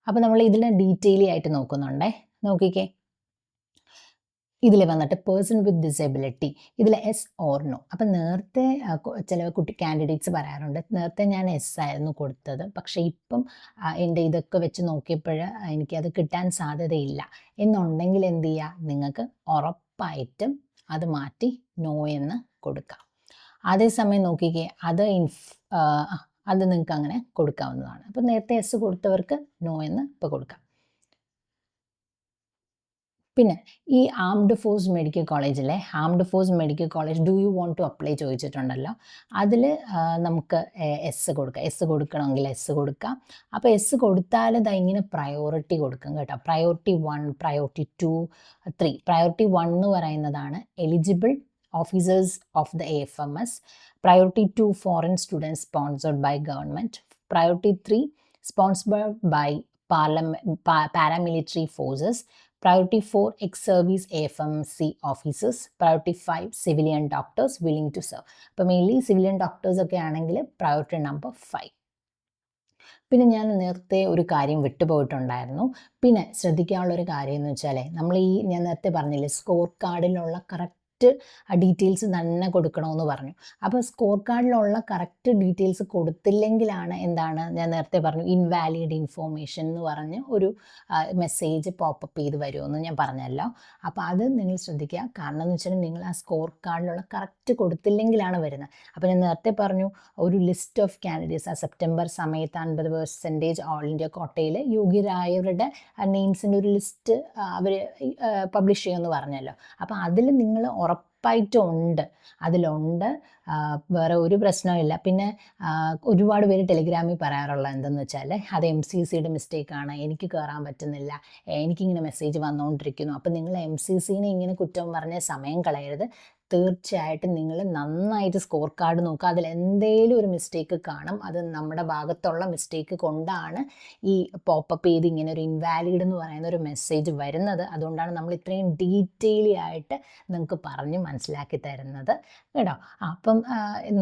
അപ്പോൾ നമ്മൾ ഇതിൽ ഡീറ്റെയിലി ആയിട്ട് നോക്കുന്നുണ്ടേ. നോക്കിക്കേ, ഇതിൽ വന്നിട്ട് പേഴ്സൺ വിത്ത് ഡിസബിലിറ്റി, ഇതിൽ എസ് ഓർ നോ. അപ്പം നേരത്തെ ചില കാൻഡിഡേറ്റ്സ് പറയാറുണ്ട്, നേരത്തെ ഞാൻ എസ് ആയിരുന്നു കൊടുത്തത്, പക്ഷേ ഇപ്പം എൻ്റെ ഇതൊക്കെ വെച്ച് നോക്കിയപ്പോൾ എനിക്കത് കിട്ടാൻ സാധ്യതയില്ല എന്നുണ്ടെങ്കിൽ എന്ത് ചെയ്യുക, നിങ്ങൾക്ക് ഉറപ്പായിട്ടും അത് മാറ്റി നോ എന്ന് കൊടുക്കാം. അതേസമയം നോക്കിക്കേ, അത് നിങ്ങൾക്ക് അങ്ങനെ കൊടുക്കാവുന്നതാണ്. അപ്പം നേരത്തെ എസ് കൊടുത്തവർക്ക് നോ എന്ന് ഇപ്പോൾ കൊടുക്കാം. പിന്നെ ഈ ആംഡ് ഫോഴ്സ് മെഡിക്കൽ കോളേജിലെ armed force medical college do you want to apply ചോദിച്ചിട്ടുണ്ടല്ലോ, അതിൽ നമുക്ക് എസ് കൊടുക്കാം. എസ് കൊടുക്കണമെങ്കിൽ എസ് കൊടുക്കാം. അപ്പോൾ എസ് കൊടുത്താൽ ഇങ്ങനെ പ്രയോറിറ്റി കൊടുക്കും കേട്ടോ. Priority 1, priority 2, 3. പ്രയോറിറ്റി 1 എന്ന് പറയുന്നതാണ് eligible officers of the AFMS. Priority 2 foreign students sponsored by government. Priority 3 sponsored by paramilitary forces. Priority 4 ex-service AFMC officers. Priority 5 civilian doctors willing to serve. അപ്പോൾ മെയിൻലി സിവിലിയൻ ഡോക്ടേഴ്സ് ഒക്കെ ആണെങ്കിൽ പ്രയോറിറ്റി നമ്പർ 5. പിന്നെ ഞാൻ നേരത്തെ ഒരു കാര്യം വിട്ടുപോയിട്ടുണ്ടായിരുന്നു. പിന്നെ ശ്രദ്ധിക്കാനുള്ളൊരു കാര്യം എന്ന് വെച്ചാൽ, നമ്മൾ ഞാൻ നേരത്തെ പറഞ്ഞില്ലേ, സ്കോർ കാർഡിലുള്ള കറക്റ്റ് ഡീറ്റെയിൽസ് തന്നെ കൊടുക്കണമെന്ന് പറഞ്ഞു. അപ്പോൾ സ്കോർ കാർഡിലുള്ള കറക്റ്റ് ഡീറ്റെയിൽസ് കൊടുത്തില്ലെങ്കിലാണ് എന്താണ്, ഞാൻ നേരത്തെ പറഞ്ഞു ഇൻവാലിഡ് ഇൻഫോർമേഷൻ എന്ന് പറഞ്ഞ് ഒരു മെസ്സേജ് പോപ്പപ്പ് ചെയ്ത് വരുമെന്ന് ഞാൻ പറഞ്ഞല്ലോ. അപ്പോൾ അത് നിങ്ങൾ ശ്രദ്ധിക്കുക. കാരണം എന്ന് വെച്ചാൽ നിങ്ങൾ ആ സ്കോർ കാർഡിലുള്ള കറക്റ്റ് കൊടുത്തില്ലെങ്കിലാണ് വരുന്നത്. അപ്പോൾ ഞാൻ നേരത്തെ പറഞ്ഞു ഒരു ലിസ്റ്റ് ഓഫ് കാൻഡിഡേറ്റ്സ് ആ സെപ്റ്റംബർ സമയത്ത് 50% ഓൾ ഇന്ത്യ കോട്ടയിൽ യോഗ്യരായവരുടെ നെയിംസിൻ്റെ ഒരു ലിസ്റ്റ് അവർ പബ്ലിഷ് ചെയ്യുമെന്ന് പറഞ്ഞല്ലോ. അപ്പോൾ അതിൽ നിങ്ങൾ ഉറപ്പായിട്ടും ഉണ്ട്, അതിലുണ്ട്, വേറെ ഒരു പ്രശ്നമില്ല. പിന്നെ ഒരുപാട് പേര് ടെലിഗ്രാമിൽ പറയാറുള്ളത് എന്തെന്ന് വെച്ചാൽ, അത് MCCയുടെ മിസ്റ്റേക്കാണ്, എനിക്ക് കയറാൻ പറ്റുന്നില്ല, എനിക്കിങ്ങനെ മെസ്സേജ് വന്നുകൊണ്ടിരിക്കുന്നു. അപ്പം നിങ്ങൾ MCCനെ ഇങ്ങനെ കുറ്റം പറഞ്ഞ് സമയം കളയരുത്. തീർച്ചയായിട്ടും നിങ്ങൾ നന്നായിട്ട് സ്കോർ കാർഡ് നോക്കുക, അതിൽ എന്തെങ്കിലും ഒരു മിസ്റ്റേക്ക് കാണും. അത് നമ്മുടെ ഭാഗത്തുള്ള മിസ്റ്റേക്ക് കൊണ്ടാണ് ഈ പോപ്പപ്പ് ചെയ്ത് ഇങ്ങനെ ഒരു ഇൻവാലിഡ് എന്ന് പറയുന്ന ഒരു മെസ്സേജ് വരുന്നത്. അതുകൊണ്ടാണ് നമ്മൾ ഇത്രയും ഡീറ്റെയിലി ആയിട്ട് നിങ്ങൾക്ക് പറഞ്ഞ് മനസ്സിലാക്കി തരുന്നത് കേട്ടോ. അപ്പം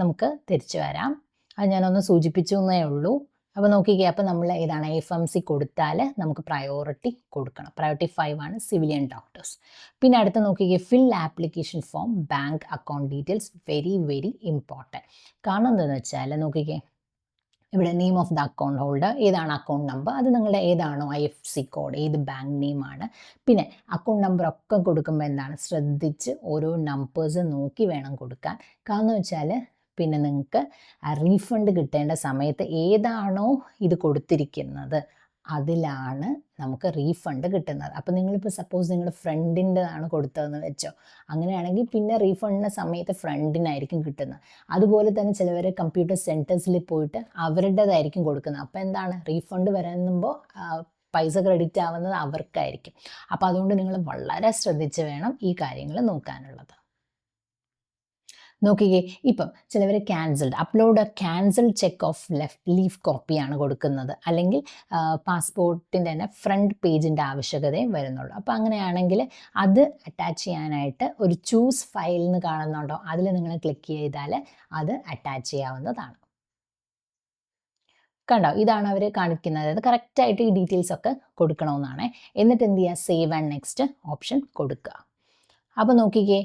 നമുക്ക് തിരിച്ചു വരാം. അത് ഞാനൊന്ന് സൂചിപ്പിച്ചു എന്നേ ഉള്ളൂ. അപ്പോൾ നോക്കിക്കേ, അപ്പോൾ നമ്മൾ ഏതാണ് AFMC കൊടുത്താൽ നമുക്ക് പ്രയോറിറ്റി കൊടുക്കണം. പ്രയോറിറ്റി 5 ആണ് സിവിലിയൻ ഡോക്ടേഴ്സ്. പിന്നെ അടുത്ത് നോക്കിക്കേ, fill application form, bank account details, very very important. കാരണം എന്താണെന്ന് വെച്ചാൽ നോക്കിക്കേ, ഇവിടെ name of the account holder, ഏതാണ് അക്കൗണ്ട് നമ്പർ, അത് നിങ്ങളുടെ ഏതാണോ IFSC കോഡ്, ഏത് ബാങ്ക് നെയിമാണ്. പിന്നെ അക്കൗണ്ട് നമ്പർ ഒക്കെ കൊടുക്കുമ്പോൾ എന്താണ് ശ്രദ്ധിച്ച് ഓരോ നമ്പേഴ്സ് നോക്കി വേണം കൊടുക്കാൻ. കാരണം വെച്ചാൽ പിന്നെ നിങ്ങൾക്ക് റീഫണ്ട് കിട്ടേണ്ട സമയത്ത് ഏതാണോ ഇത് കൊടുത്തിരിക്കുന്നത് അതിലാണ് നമുക്ക് റീഫണ്ട് കിട്ടുന്നത്. അപ്പോൾ നിങ്ങളിപ്പോൾ സപ്പോസ് നിങ്ങളുടെ ഫ്രണ്ടിൻ്റെതാണ് കൊടുത്തതെന്ന് വെച്ചോ, അങ്ങനെയാണെങ്കിൽ പിന്നെ റീഫണ്ടിൻ്റെ സമയത്ത് ഫ്രണ്ടിനായിരിക്കും കിട്ടുന്നത്. അതുപോലെ തന്നെ ചിലവർ കമ്പ്യൂട്ടർ സെൻറ്റേഴ്സിൽ പോയിട്ട് അവരുടേതായിരിക്കും കൊടുക്കുന്നത്. അപ്പോൾ എന്താണ്, റീഫണ്ട് വരുമ്പോൾ പൈസ ക്രെഡിറ്റ് ആവുന്നത് അവർക്കായിരിക്കും. അപ്പോൾ അതുകൊണ്ട് നിങ്ങൾ വളരെ ശ്രദ്ധിച്ച് വേണം ഈ കാര്യങ്ങൾ നോക്കാനുള്ളത്. നോക്കിക്കേ, ഇപ്പം ചിലവർ cancelled upload cancelled cheque of leaf കോപ്പിയാണ് കൊടുക്കുന്നത്, അല്ലെങ്കിൽ പാസ്പോർട്ടിൻ്റെ തന്നെ ഫ്രണ്ട് പേജിൻ്റെ ആവശ്യകതയും വരുന്നുള്ളൂ. അപ്പോൾ അങ്ങനെയാണെങ്കിൽ അത് അറ്റാച്ച് ചെയ്യാനായിട്ട് ഒരു ചൂസ് ഫയൽ എന്ന് കാണുന്നുണ്ടോ, അതിൽ നിങ്ങൾ ക്ലിക്ക് ചെയ്താൽ അത് അറ്റാച്ച് ചെയ്യാവുന്നതാണ്. കണ്ടോ, ഇതാണ് അവർ കാണിക്കുന്നത്. അത് കറക്റ്റായിട്ട് ഈ ഡീറ്റെയിൽസ് ഒക്കെ കൊടുക്കണമെന്നാണ്. എന്നിട്ട് എന്ത് ചെയ്യുക, സേവ് ആൻഡ് നെക്സ്റ്റ് ഓപ്ഷൻ കൊടുക്കുക. അപ്പോൾ നോക്കിക്കേ,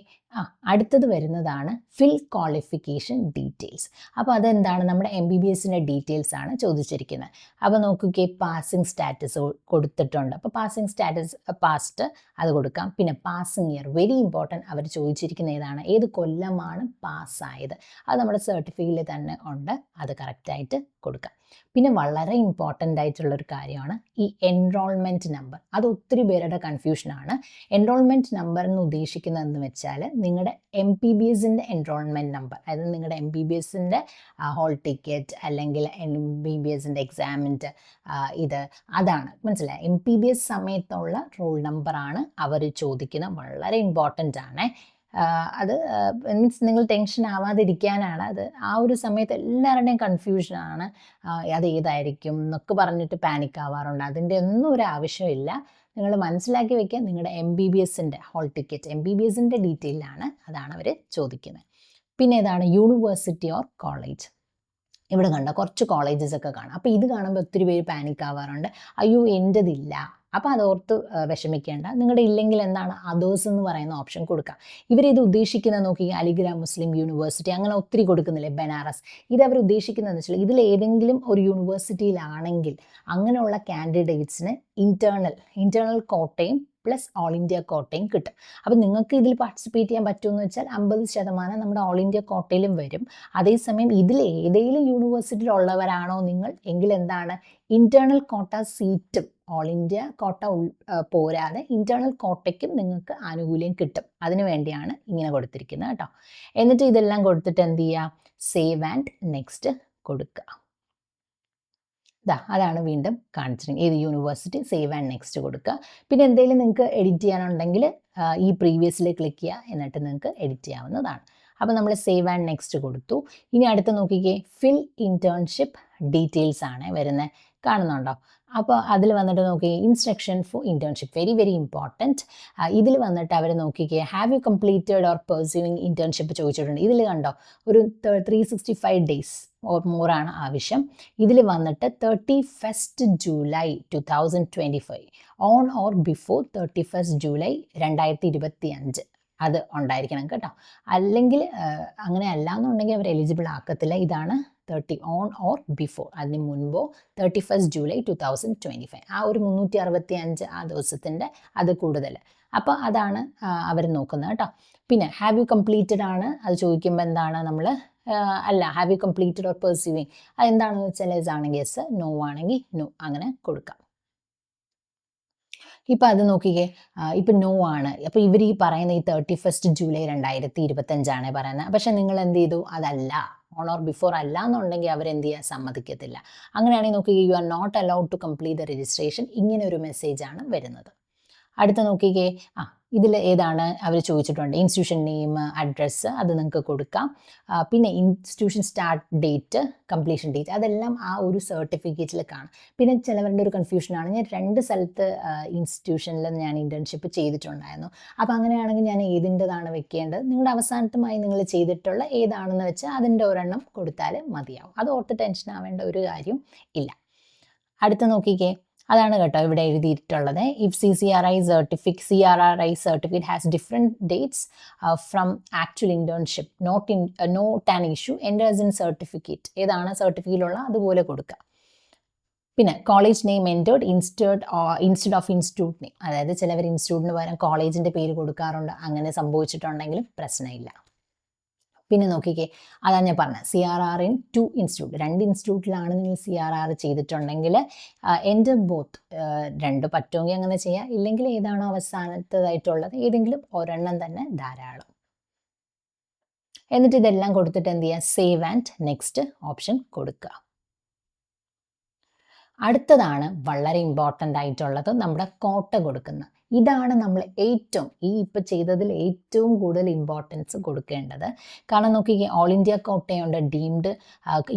അടുത്തത് വരുന്നതാണ് ഫിൽ ക്വാളിഫിക്കേഷൻ ഡീറ്റെയിൽസ്. അപ്പോൾ അതെന്താണ്, നമ്മുടെ MBBSൻ്റെ ഡീറ്റെയിൽസ് ആണ് ചോദിച്ചിരിക്കുന്നത്. അപ്പോൾ നോക്കിക്കേ, പാസിംഗ് സ്റ്റാറ്റസ് കൊടുത്തിട്ടുണ്ട്. അപ്പോൾ പാസിംഗ് സ്റ്റാറ്റസ് പാസ്റ്റ് അത് കൊടുക്കാം. പിന്നെ പാസിംഗ് ഇയർ, വെരി ഇമ്പോർട്ടൻറ്റ്, അവർ ചോദിച്ചിരിക്കുന്ന ഏതാണ്, ഏത് കൊല്ലമാണ് പാസ്സായത്, അത് നമ്മുടെ സർട്ടിഫിക്കറ്റിൽ തന്നെ ഉണ്ട്, അത് കറക്റ്റായിട്ട് കൊടുക്കാം. പിന്നെ വളരെ ഇമ്പോർട്ടൻ്റ് ആയിട്ടുള്ളൊരു കാര്യമാണ് ഈ എൻറോൾമെൻറ്റ് നമ്പർ. അത് ഒത്തിരി പേരുടെ കൺഫ്യൂഷനാണ്. എൻറോൾമെൻറ്റ് നമ്പർ എന്ന് ഉദ്ദേശിക്കുന്നതെന്ന് വെച്ചാൽ നിങ്ങളുടെ MBBSൻ്റെ എൻറോൾമെൻറ്റ് നമ്പർ, അതായത് നിങ്ങളുടെ MBBSൻ്റെ ഹോൾ ടിക്കറ്റ് അല്ലെങ്കിൽ MBBSൻ്റെ എക്സാമിൻ്റെ അതാണ്, മനസ്സിലായി. MBBS സമയത്തുള്ള റോൾ നമ്പറാണ് അവർ ചോദിക്കുന്നത്. വളരെ ഇമ്പോർട്ടൻ്റ് ആണ്. അത് മീൻസ് നിങ്ങൾ ടെൻഷൻ ആവാതിരിക്കാനാണ്. അത് ആ ഒരു സമയത്ത് എല്ലാവരുടെയും കൺഫ്യൂഷനാണ്, അത് ഏതായിരിക്കും എന്നൊക്കെ പറഞ്ഞിട്ട് പാനിക് ആവാറുണ്ട്. അതിൻ്റെ ഒന്നും ഒരു ആവശ്യമില്ല. നിങ്ങൾ മനസ്സിലാക്കി വെക്കുക, നിങ്ങളുടെ MBBSൻ്റെ ഹോൾ ടിക്കറ്റ് MBBSൻ്റെ ഡീറ്റെയിലാണ്, അതാണ് അവർ ചോദിക്കുന്നത്. പിന്നെ ഏതാണ്, യൂണിവേഴ്സിറ്റി ഓർ കോളേജ്. ഇവിടെ കണ്ടോ കുറച്ച് കോളേജസ് ഒക്കെ കാണാം. അപ്പോൾ ഇത് കാണുമ്പോൾ ഒത്തിരി പേര് പാനിക് ആവാറുണ്ട്, അയ്യോ എൻ്റെതില്ല. അപ്പോൾ അതോർത്ത് വിഷമിക്കേണ്ട. നിങ്ങളുടെ ഇല്ലെങ്കിൽ എന്താണ്, അതേഴ്സ് എന്ന് പറയുന്ന ഓപ്ഷൻ കൊടുക്കുക. ഇവരിത് ഉദ്ദേശിക്കുന്നത് നോക്കി, അലിഗഡ് മുസ്ലിം യൂണിവേഴ്സിറ്റി അങ്ങനെ ഒത്തിരി കൊടുക്കുന്നില്ലേ, ബനാറസ്, ഇത് അവർ ഉദ്ദേശിക്കുന്നതെന്ന് വെച്ചാൽ ഇതിൽ ഏതെങ്കിലും ഒരു യൂണിവേഴ്സിറ്റിയിലാണെങ്കിൽ അങ്ങനെയുള്ള കാൻഡിഡേറ്റ്സിന് ഇന്റേണൽ കോട്ടയും പ്ലസ് ഓൾ ഇന്ത്യ കോട്ടയും കിട്ടും. അപ്പോൾ നിങ്ങൾക്ക് ഇതിൽ പാർട്ടിസിപ്പേറ്റ് ചെയ്യാൻ പറ്റുമെന്ന് വെച്ചാൽ 50% നമ്മുടെ ഓൾ ഇന്ത്യ കോട്ടയിലും വരും. അതേസമയം ഇതിൽ ഏതെങ്കിലും യൂണിവേഴ്സിറ്റിയിലുള്ളവരാണോ നിങ്ങൾ എങ്കിൽ എന്താണ്, ഇന്റേണൽ കോട്ട സീറ്റും ഓൾ ഇന്ത്യ കോട്ട പോരാതെ ഇന്റേണൽ കോട്ടയ്ക്കും നിങ്ങൾക്ക് ആനുകൂല്യം കിട്ടും. അതിനു വേണ്ടിയാണ് ഇങ്ങനെ കൊടുത്തിരിക്കുന്നത് കേട്ടോ. എന്നിട്ട് ഇതെല്ലാം കൊടുത്തിട്ട് എന്ത് ചെയ്യുക, സേവ് ആൻഡ് നെക്സ്റ്റ് കൊടുക്കുക. അതാണ് വീണ്ടും കാണിച്ചിരിക്കുന്നത്, ഏത് യൂണിവേഴ്സിറ്റി, സേവ് ആൻഡ് നെക്സ്റ്റ് കൊടുക്കുക. പിന്നെ എന്തെങ്കിലും നിങ്ങൾക്ക് എഡിറ്റ് ചെയ്യാനുണ്ടെങ്കിൽ ഈ പ്രീവിയസിൽ ക്ലിക്ക് ചെയ്യുക, എന്നിട്ട് നിങ്ങൾക്ക് എഡിറ്റ് ചെയ്യാവുന്നതാണ്. അപ്പോൾ നമ്മൾ സേവ് ആൻഡ് നെക്സ്റ്റ് കൊടുത്തു. ഇനി അടുത്ത് നോക്കിക്കേ, ഫിൽ ഇൻറ്റേൺഷിപ്പ് ഡീറ്റെയിൽസ് ആണ് വരുന്നത്, കാണുന്നുണ്ടോ. അപ്പോൾ അതിൽ വന്നിട്ട് നോക്കി, instruction four internship, very very important. ഇതിൽ വന്നിട്ട് അവർ നോക്കിക്കേ, have you completed or pursuing internship ചോദിച്ചിട്ടുണ്ട്. ഇതിൽ കണ്ടോ ഒരു 365 days ഓർ മോറാണ് ആവശ്യം. ഇതിൽ വന്നിട്ട് 31st July 2025 on or before 31st July 2025 അത് ഉണ്ടായിരിക്കണം കേട്ടോ. അല്ലെങ്കിൽ അങ്ങനെ അല്ല എന്നുണ്ടെങ്കിൽ അവർ എലിജിബിൾ ആക്കത്തില്ല. ഇതാണ് 30 ഓൺ ഓർ ബിഫോർ, അതിന് മുൻപോ 31st July 2025, ആ ഒരു 365 ആ ദിവസത്തിൻ്റെ അത് കൂടുതൽ. അപ്പോൾ അതാണ് അവർ നോക്കുന്നത് കേട്ടോ. പിന്നെ ഹാവ് യു കംപ്ലീറ്റഡ് ആണ് അത് ചോദിക്കുമ്പോൾ എന്താണ്, നമ്മൾ അല്ല have you completed or pursuing, അതെന്താണെന്ന് വെച്ചാൽ യെസ് ആണെങ്കിൽ യെസ്, നോ ആണെങ്കിൽ നോ, അങ്ങനെ കൊടുക്കാം. ഇപ്പം അത് നോക്കിക്കേ, ഇപ്പം നോ ആണ്. അപ്പോൾ ഇവർ ഈ പറയുന്ന ഈ 31st July 2025 പറയുന്നത്. പക്ഷേ നിങ്ങൾ എന്ത് ചെയ്തു, അതല്ല, ഓൺ ഓർ ബിഫോർ അല്ല എന്നുണ്ടെങ്കിൽ അവരെന്ത് ചെയ്യാൻ സമ്മതിക്കത്തില്ല. അങ്ങനെയാണെങ്കിൽ നോക്കിക്കേ, you are not allowed to complete the registration, ഇങ്ങനെ ഒരു മെസ്സേജാണ് വരുന്നത്. അടുത്ത നോക്കിക്കേ, ഇതിൽ ഏതാണ് അവർ ചോദിച്ചിട്ടുണ്ട്, ഇൻസ്റ്റിറ്റ്യൂഷൻ നെയിം, അഡ്രസ്സ്, അത് നിങ്ങൾക്ക് കൊടുക്കാം. പിന്നെ institution start date, completion date, അതെല്ലാം ആ ഒരു സർട്ടിഫിക്കറ്റിൽ കാണും. പിന്നെ ചിലവരുടെ ഒരു കൺഫ്യൂഷനാണ്, ഞാൻ 2 സ്ഥലത്ത് ഇൻസ്റ്റിറ്റ്യൂഷനിൽ ഞാൻ ഇൻറ്റേൺഷിപ്പ് ചെയ്തിട്ടുണ്ടായിരുന്നു. അപ്പോൾ അങ്ങനെയാണെങ്കിൽ ഞാൻ ഏതിൻ്റെതാണ് വെക്കേണ്ടത്, നിങ്ങളുടെ അവസാനത്തുമായി നിങ്ങൾ ചെയ്തിട്ടുള്ള ഏതാണെന്ന് വെച്ചാൽ അതിൻ്റെ ഒരെണ്ണം കൊടുത്താൽ മതിയാവും. അത് ഓർത്ത് ടെൻഷൻ ആവേണ്ട ഒരു കാര്യം ഇല്ല. അടുത്ത നോക്കിക്കേ, അതാണ് കേട്ടോ ഇവിടെ എഴുതിയിട്ടുള്ളത്. If CRRI certificate has different dates from actual internship not an issue, enters in certificate, ഏതാണ് സർട്ടിഫിക്കറ്റിലുള്ള അതുപോലെ കൊടുക്കുക. പിന്നെ college name entered instead of institute name, അതായത് ചിലവർ ഇൻസ്റ്റിറ്റ്യൂട്ടിന് പകരം കോളേജിൻ്റെ പേര് കൊടുക്കാറുണ്ട്, അങ്ങനെ സംഭവിച്ചിട്ടുണ്ടെങ്കിലും പ്രശ്നമില്ല. പിന്നെ നോക്കിക്കേ, അതാണ് ഞാൻ പറഞ്ഞത് CRR ഇൻ 2 ഇൻസ്റ്റിറ്റ്യൂട്ട്, 2 ഇൻസ്റ്റിറ്റ്യൂട്ടിലാണ് നിങ്ങൾ CRR ചെയ്തിട്ടുണ്ടെങ്കിൽ എൻ്റെ ബോത്ത് 2 പറ്റുമെങ്കിൽ അങ്ങനെ ചെയ്യാം, ഇല്ലെങ്കിൽ ഏതാണോ അവസാനത്തേതായിട്ടുള്ളത് ഏതെങ്കിലും ഒരെണ്ണം തന്നെ ധാരാളം. എന്നിട്ട് ഇതെല്ലാം കൊടുത്തിട്ട് എന്ത് ചെയ്യുക, സേവ് ആൻഡ് നെക്സ്റ്റ് ഓപ്ഷൻ കൊടുക്കുക. അടുത്തതാണ് വളരെ ഇമ്പോർട്ടൻ്റ് ആയിട്ടുള്ളത് നമ്മുടെ കോട്ട കൊടുക്കുന്ന. ഇതാണ് നമ്മൾ ഏറ്റവും ഇപ്പം ചെയ്തതിൽ ഏറ്റവും കൂടുതൽ ഇമ്പോർട്ടൻസ് കൊടുക്കേണ്ടത്. കാരണം നോക്കിക്കേ, ഓൾ ഇന്ത്യ കോട്ടയുണ്ട്, ഡീംഡ്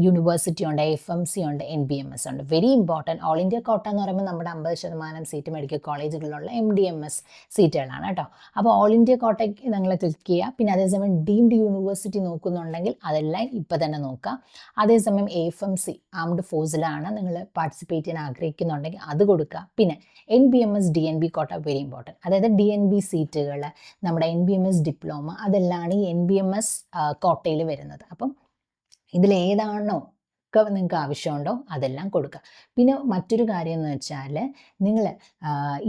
യൂണിവേഴ്സിറ്റി ഉണ്ട്, FMC ഉണ്ട്, NBMS ഉണ്ട്. Very important. ഓൾ ഇന്ത്യ കോട്ട എന്ന് പറയുമ്പോൾ നമ്മുടെ 50% സീറ്റ് മെഡിക്കൽ കോളേജുകളിലുള്ള MDMS സീറ്റുകളാണ് കേട്ടോ. അപ്പോൾ ഓൾ ഇന്ത്യ കോട്ടയ്ക്ക് നിങ്ങൾ ക്ലിക്ക് ചെയ്യുക. പിന്നെ അതേസമയം ഡീംഡ് യൂണിവേഴ്സിറ്റി നോക്കുന്നുണ്ടെങ്കിൽ അതെല്ലാം ഇപ്പം തന്നെ നോക്കുക. അതേസമയം FMC ആംഡ് ഫോഴ്സിലാണ് നിങ്ങൾ പാർട്ടിസിപ്പേറ്റ് ചെയ്യാൻ ആഗ്രഹിക്കുന്നുണ്ടെങ്കിൽ അത് കൊടുക്കുക. പിന്നെ NBMS DNB കോട്ട വെരി ഇമ്പോർട്ടൻറ്റ്. അതായത് DNB സീറ്റുകൾ, നമ്മുടെ NBMS ഡിപ്ലോമ, അതെല്ലാം ഈ NBMS കോട്ടയിൽ വരുന്നത്. അപ്പം ഇതിലേതാണോ ഒക്കെ നിങ്ങൾക്ക് ആവശ്യമുണ്ടോ അതെല്ലാം കൊടുക്കുക. പിന്നെ മറ്റൊരു കാര്യം എന്ന് വെച്ചാൽ, നിങ്ങൾ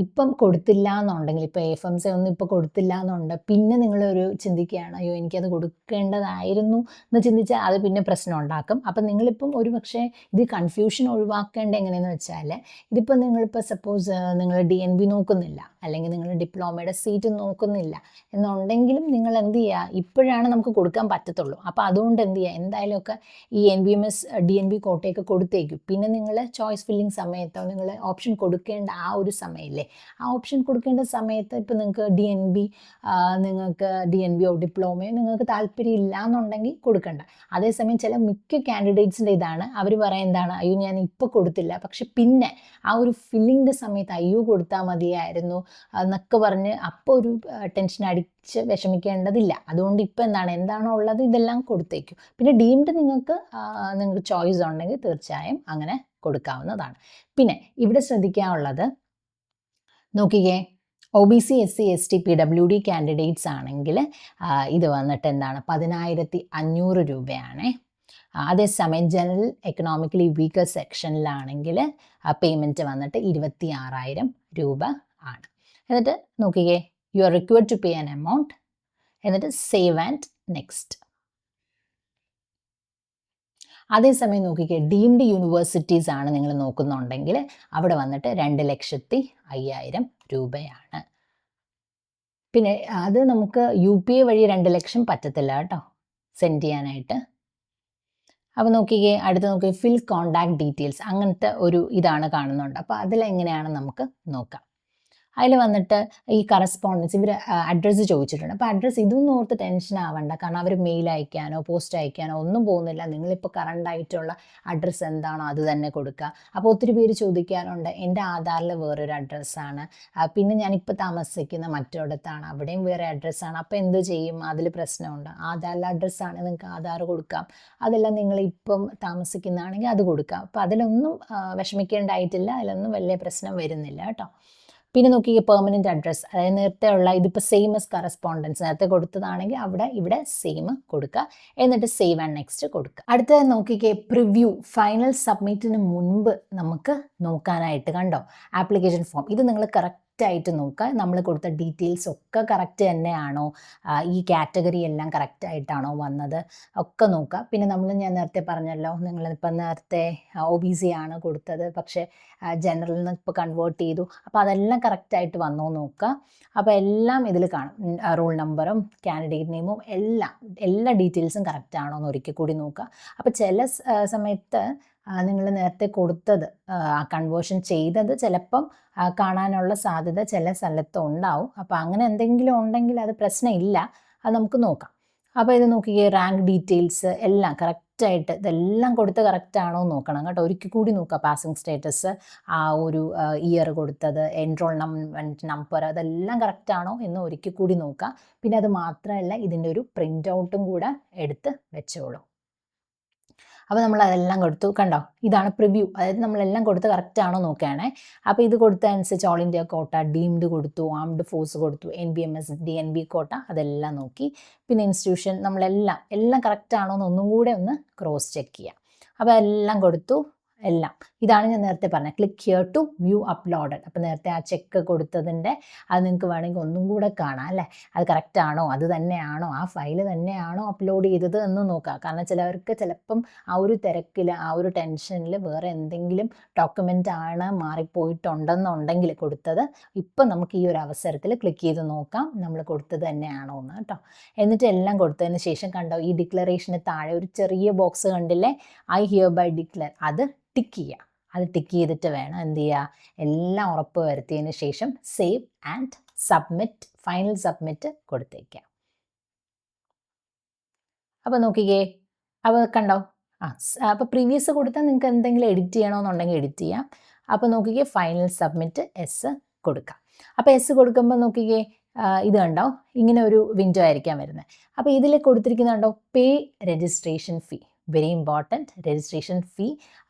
ഇപ്പം കൊടുത്തില്ല എന്നുണ്ടെങ്കിൽ, ഇപ്പോൾ FMC ഒന്നും ഇപ്പോൾ കൊടുത്തില്ല എന്നുണ്ട്, പിന്നെ നിങ്ങളൊരു ചിന്തിക്കുകയാണ് അയ്യോ എനിക്കത് കൊടുക്കേണ്ടതായിരുന്നു എന്ന് ചിന്തിച്ചാൽ അത് പിന്നെ പ്രശ്നം ഉണ്ടാക്കും. അപ്പം നിങ്ങളിപ്പം ഒരു പക്ഷേ ഇത് കൺഫ്യൂഷൻ ഒഴിവാക്കേണ്ട എങ്ങനെയെന്ന് വെച്ചാൽ, ഇതിപ്പോൾ നിങ്ങളിപ്പോൾ സപ്പോസ് നിങ്ങൾ DNB നോക്കുന്നില്ല, അല്ലെങ്കിൽ നിങ്ങൾ ഡിപ്ലോമയുടെ സീറ്റ് നോക്കുന്നില്ല എന്നുണ്ടെങ്കിലും നിങ്ങൾ എന്ത് ചെയ്യുക, ഇപ്പോഴാണ് നമുക്ക് കൊടുക്കാൻ പറ്റത്തുള്ളൂ. അപ്പോൾ അതുകൊണ്ട് എന്ത് ചെയ്യുക, എന്തായാലുമൊക്കെ ഈ NBMS DNB കോട്ടയൊക്കെ കൊടുത്തേക്കും. പിന്നെ നിങ്ങൾ ചോയ്സ് ഫില്ലിംഗ് സമയത്തോ നിങ്ങൾ ഓപ്ഷൻ കൊടുക്കേണ്ട ആ ഒരു സമയമില്ലേ, ആ ഓപ്ഷൻ കൊടുക്കേണ്ട സമയത്ത് ഇപ്പോൾ നിങ്ങൾക്ക് നിങ്ങൾക്ക് DNBയോ ഡിപ്ലോമയോ നിങ്ങൾക്ക് താല്പര്യം ഇല്ല എന്നുണ്ടെങ്കിൽ കൊടുക്കണ്ട. അതേസമയം ചില മിക്ക കാൻഡിഡേറ്റ്സിൻ്റെ ഇതാണ്, അവർ പറയാൻ എന്താണ്, അയ്യോ ഞാൻ ഇപ്പോൾ കൊടുത്തില്ല, പക്ഷെ പിന്നെ ആ ഒരു ഫില്ലിങ്ങിൻ്റെ സമയത്ത് അയ്യോ കൊടുത്താൽ മതിയായിരുന്നു എന്നൊക്കെ പറഞ്ഞ് അപ്പോൾ ഒരു ടെൻഷൻ അടിച്ച് വിഷമിക്കേണ്ടതില്ല. അതുകൊണ്ട് ഇപ്പോൾ എന്താണോ ഉള്ളത് ഇതെല്ലാം കൊടുത്തേക്കും. പിന്നെ ഡീംഡ് നിങ്ങൾക്ക് ചോയ്സ് ഉണ്ടെങ്കിൽ തീർച്ചയായും അങ്ങനെ കൊടുക്കാവുന്നതാണ്. പിന്നെ ഇവിടെ ശ്രദ്ധിക്കാനുള്ളത് നോക്കിക്കേ, OBC SC ST PWD candidates ആണെങ്കിൽ ഇത് വന്നിട്ട് എന്താണ് 10,500 രൂപയാണ്. അതേസമയം ജനറൽ എക്കണോമിക്കലി വീക്കർ സെക്ഷനിലാണെങ്കിൽ പേയ്മെൻറ്റ് വന്നിട്ട് 26,000 രൂപ ആണ്. എന്നിട്ട് നോക്കിക്കേ, you are required to pay an amount, എന്നിട്ട് സേവ് ആൻഡ് നെക്സ്റ്റ്. അതേസമയം നോക്കിക്കേ, ഡീംഡ് യൂണിവേഴ്സിറ്റീസ് ആണ് നിങ്ങൾ നോക്കുന്നുണ്ടെങ്കിൽ അവിടെ വന്നിട്ട് 2,05,000 രൂപയാണ്. പിന്നെ അത് നമുക്ക് UPI വഴി 2 ലക്ഷം പറ്റത്തില്ല കേട്ടോ സെൻഡ് ചെയ്യാനായിട്ട്. അപ്പോൾ നോക്കിക്കേ, അടുത്ത് നോക്കി ഫിൽ കോണ്ടാക്ട് ഡീറ്റെയിൽസ്, അങ്ങനത്തെ ഒരു ഇതാണ് കാണുന്നുണ്ട്. അപ്പോൾ അതിലെങ്ങനെയാണ് നമുക്ക് നോക്കാം. അതിൽ വന്നിട്ട് ഈ കറസ്പോണ്ടൻസ് ഇവർ അഡ്രസ്സ് ചോദിച്ചിട്ടുണ്ട്. അപ്പോൾ അഡ്രസ്സ് ഇതൊന്നും ഓർത്ത് ടെൻഷൻ ആവണ്ട, കാരണം അവർ മെയിൽ അയക്കാനോ പോസ്റ്റ് അയക്കാനോ ഒന്നും പോകുന്നില്ല. നിങ്ങളിപ്പോൾ കറണ്ട് ആയിട്ടുള്ള അഡ്രസ്സ് എന്താണോ അത് തന്നെ കൊടുക്കുക. അപ്പോൾ ഒത്തിരി പേര് ചോദിക്കാറുണ്ട്, എൻ്റെ ആധാറിൽ വേറൊരു അഡ്രസ്സാണ്, പിന്നെ ഞാനിപ്പോൾ താമസിക്കുന്ന മറ്റൊരിടത്താണ്, അവിടെയും വേറെ അഡ്രസ്സാണ്, അപ്പോൾ എന്ത് ചെയ്യും, അതിൽ പ്രശ്നമുണ്ട്. ആധാറിലെ അഡ്രസ്സാണ് നിങ്ങൾക്ക് ആധാർ കൊടുക്കാം, അതെല്ലാം നിങ്ങളിപ്പം താമസിക്കുന്നതാണെങ്കിൽ അത് കൊടുക്കാം. അപ്പോൾ അതിലൊന്നും വിഷമിക്കേണ്ടതായിട്ടില്ല, അതിലൊന്നും വലിയ പ്രശ്നം വരുന്നില്ല കേട്ടോ. പിന്നെ നോക്കി പെർമനൻറ്റ് അഡ്രസ്സ്, അതായത് നേരത്തെ ഉള്ള ഇതിപ്പോൾ സെയിം എസ് കറസ്പോണ്ടൻസ് നേരത്തെ കൊടുത്തതാണെങ്കിൽ ഇവിടെ സെയിം കൊടുക്കുക, എന്നിട്ട് സേവ് ആൻഡ് നെക്സ്റ്റ് കൊടുക്കുക. അടുത്തത് നോക്കിക്കേ, പ്രിവ്യൂ ഫൈനൽ സബ്മിറ്റിന് മുൻപ് നമുക്ക് നോക്കാനായിട്ട് കണ്ടോ ആപ്ലിക്കേഷൻ ഫോം. ഇത് നിങ്ങൾ കറക്റ്റായിട്ട് നോക്കുക, നമ്മൾ കൊടുത്ത ഡീറ്റെയിൽസ് ഒക്കെ കറക്റ്റ് തന്നെയാണോ, ഈ കാറ്റഗറി എല്ലാം കറക്റ്റായിട്ടാണോ വന്നത് ഒക്കെ നോക്കുക. പിന്നെ ഞാൻ നേരത്തെ പറഞ്ഞല്ലോ, നിങ്ങളിപ്പോൾ നേരത്തെ OBC ആണ് കൊടുത്തത്, പക്ഷേ ജനറലിൽ നിന്ന് ഇപ്പോൾ കൺവേർട്ട് ചെയ്തു, അപ്പോൾ അതെല്ലാം കറക്റ്റായിട്ട് വന്നോ നോക്കുക. അപ്പോൾ എല്ലാം ഇതിൽ കാണും, റോൾ നമ്പറും കാൻഡിഡേറ്റ് നെയിമും എല്ലാ ഡീറ്റെയിൽസും കറക്റ്റ് ആണോ എന്ന് ഒരിക്കൽ കൂടി നോക്കുക. അപ്പോൾ ചില സമയത്ത് നിങ്ങൾ നേരത്തെ കൊടുത്തത് കൺവേർഷൻ ചെയ്തത് ചിലപ്പം കാണാനുള്ള സാധ്യത ചില സ്ഥലത്ത് ഉണ്ടാവും. അപ്പോൾ അങ്ങനെ എന്തെങ്കിലും ഉണ്ടെങ്കിൽ അത് പ്രശ്നമില്ല, അത് നമുക്ക് നോക്കാം. അപ്പോൾ ഇത് നോക്കിക്കേ, റാങ്ക് ഡീറ്റെയിൽസ് എല്ലാം കറക്റ്റായിട്ട് ഇതെല്ലാം കൊടുത്ത് കറക്റ്റാണോ നോക്കണം കേട്ടോ. ഒരിക്കൽ കൂടി നോക്കുക, പാസിംഗ് സ്റ്റേറ്റസ്, ആ ഒരു ഇയർ കൊടുത്തത്, എൻറോൾമെൻറ്റ് നമ്പർ, അതെല്ലാം കറക്റ്റാണോ എന്ന് ഒരിക്കൽ കൂടി നോക്കുക. പിന്നെ അത് മാത്രമല്ല, ഇതിൻ്റെ ഒരു പ്രിൻ്റ് ഔട്ടും കൂടെ എടുത്ത് വെച്ചോളൂ. അപ്പോൾ നമ്മൾ അതെല്ലാം കൊടുത്തു, കണ്ടോ ഇതാണ് പ്രിവ്യൂ, അതായത് നമ്മളെല്ലാം കൊടുത്ത് കറക്റ്റാണോ നോക്കുകയാണേ. അപ്പോൾ ഇത് കൊടുത്ത അനുസരിച്ച് ഓൾ ഇന്ത്യ കോട്ട, ഡീംഡ് കൊടുത്തു, ആംഡ് ഫോഴ്സ് കൊടുത്തു, NBMS DNB കോട്ട അതെല്ലാം നോക്കി. പിന്നെ ഇൻസ്റ്റിറ്റ്യൂഷൻ നമ്മളെല്ലാം കറക്റ്റാണോ എന്ന് ഒന്നും കൂടെ ഒന്ന് ക്രോസ് ചെക്ക് ചെയ്യാം. അപ്പോൾ എല്ലാം കൊടുത്തു, എല്ലാം. ഇതാണ് ഞാൻ നേരത്തെ പറഞ്ഞത്, click here to view uploaded. അപ്പോൾ നേരത്തെ ആ ചെക്ക് കൊടുത്തതിൻ്റെ അത് നിങ്ങൾക്ക് വേണമെങ്കിൽ ഒന്നും കൂടെ കാണാം അല്ലേ, അത് കറക്റ്റ് ആണോ, അത് തന്നെയാണോ, ആ ഫയൽ തന്നെയാണോ അപ്ലോഡ് ചെയ്തത് എന്ന് നോക്കുക. കാരണം ചിലവർക്ക് ചിലപ്പം ആ ഒരു തിരക്കിൽ, ആ ഒരു ടെൻഷനിൽ വേറെ എന്തെങ്കിലും ഡോക്യുമെൻ്റ് ആണ് മാറിപ്പോയിട്ടുണ്ടെന്നുണ്ടെങ്കിൽ കൊടുത്തത്, ഇപ്പം നമുക്ക് ഈ ഒരു അവസരത്തിൽ ക്ലിക്ക് ചെയ്ത് നോക്കാം നമ്മൾ കൊടുത്തത് തന്നെയാണോ എന്ന് കേട്ടോ. എന്നിട്ട് എല്ലാം കൊടുത്തതിന് ശേഷം കണ്ടോ, ഈ ഡിക്ലറേഷന് താഴെ ഒരു ചെറിയ ബോക്സ് കണ്ടില്ലേ, ഐ ഹിയർ ബൈ ഡിക്ലെയർ, അത് ടിക്ക് ചെയ്യുക. അത് ടിക്ക് ചെയ്തിട്ട് വേണം എന്ത് ചെയ്യുക, എല്ലാം ഉറപ്പ് വരുത്തിയതിന് ശേഷം save and submit, final submit കൊടുത്തേക്കാം. അപ്പോൾ നോക്കിക്കേ, അപ്പോൾ കണ്ടോ, അപ്പോൾ പ്രീവിയസ് കൊടുത്താൽ നിങ്ങൾക്ക് എന്തെങ്കിലും എഡിറ്റ് ചെയ്യണമെന്നുണ്ടെങ്കിൽ എഡിറ്റ് ചെയ്യാം. അപ്പോൾ നോക്കിക്കേ, ഫൈനൽ സബ്മിറ്റ് എസ് കൊടുക്കാം. അപ്പോൾ എസ് കൊടുക്കുമ്പോൾ നോക്കിക്കേ, ഇത് കണ്ടോ, ഇങ്ങനെ ഒരു വിൻഡോ ആയിരിക്കാം വരുന്നത്. അപ്പോൾ ഇതിൽ കൊടുത്തിരിക്കുന്നത് കണ്ടോ, pay registration fee, very important. Registration fee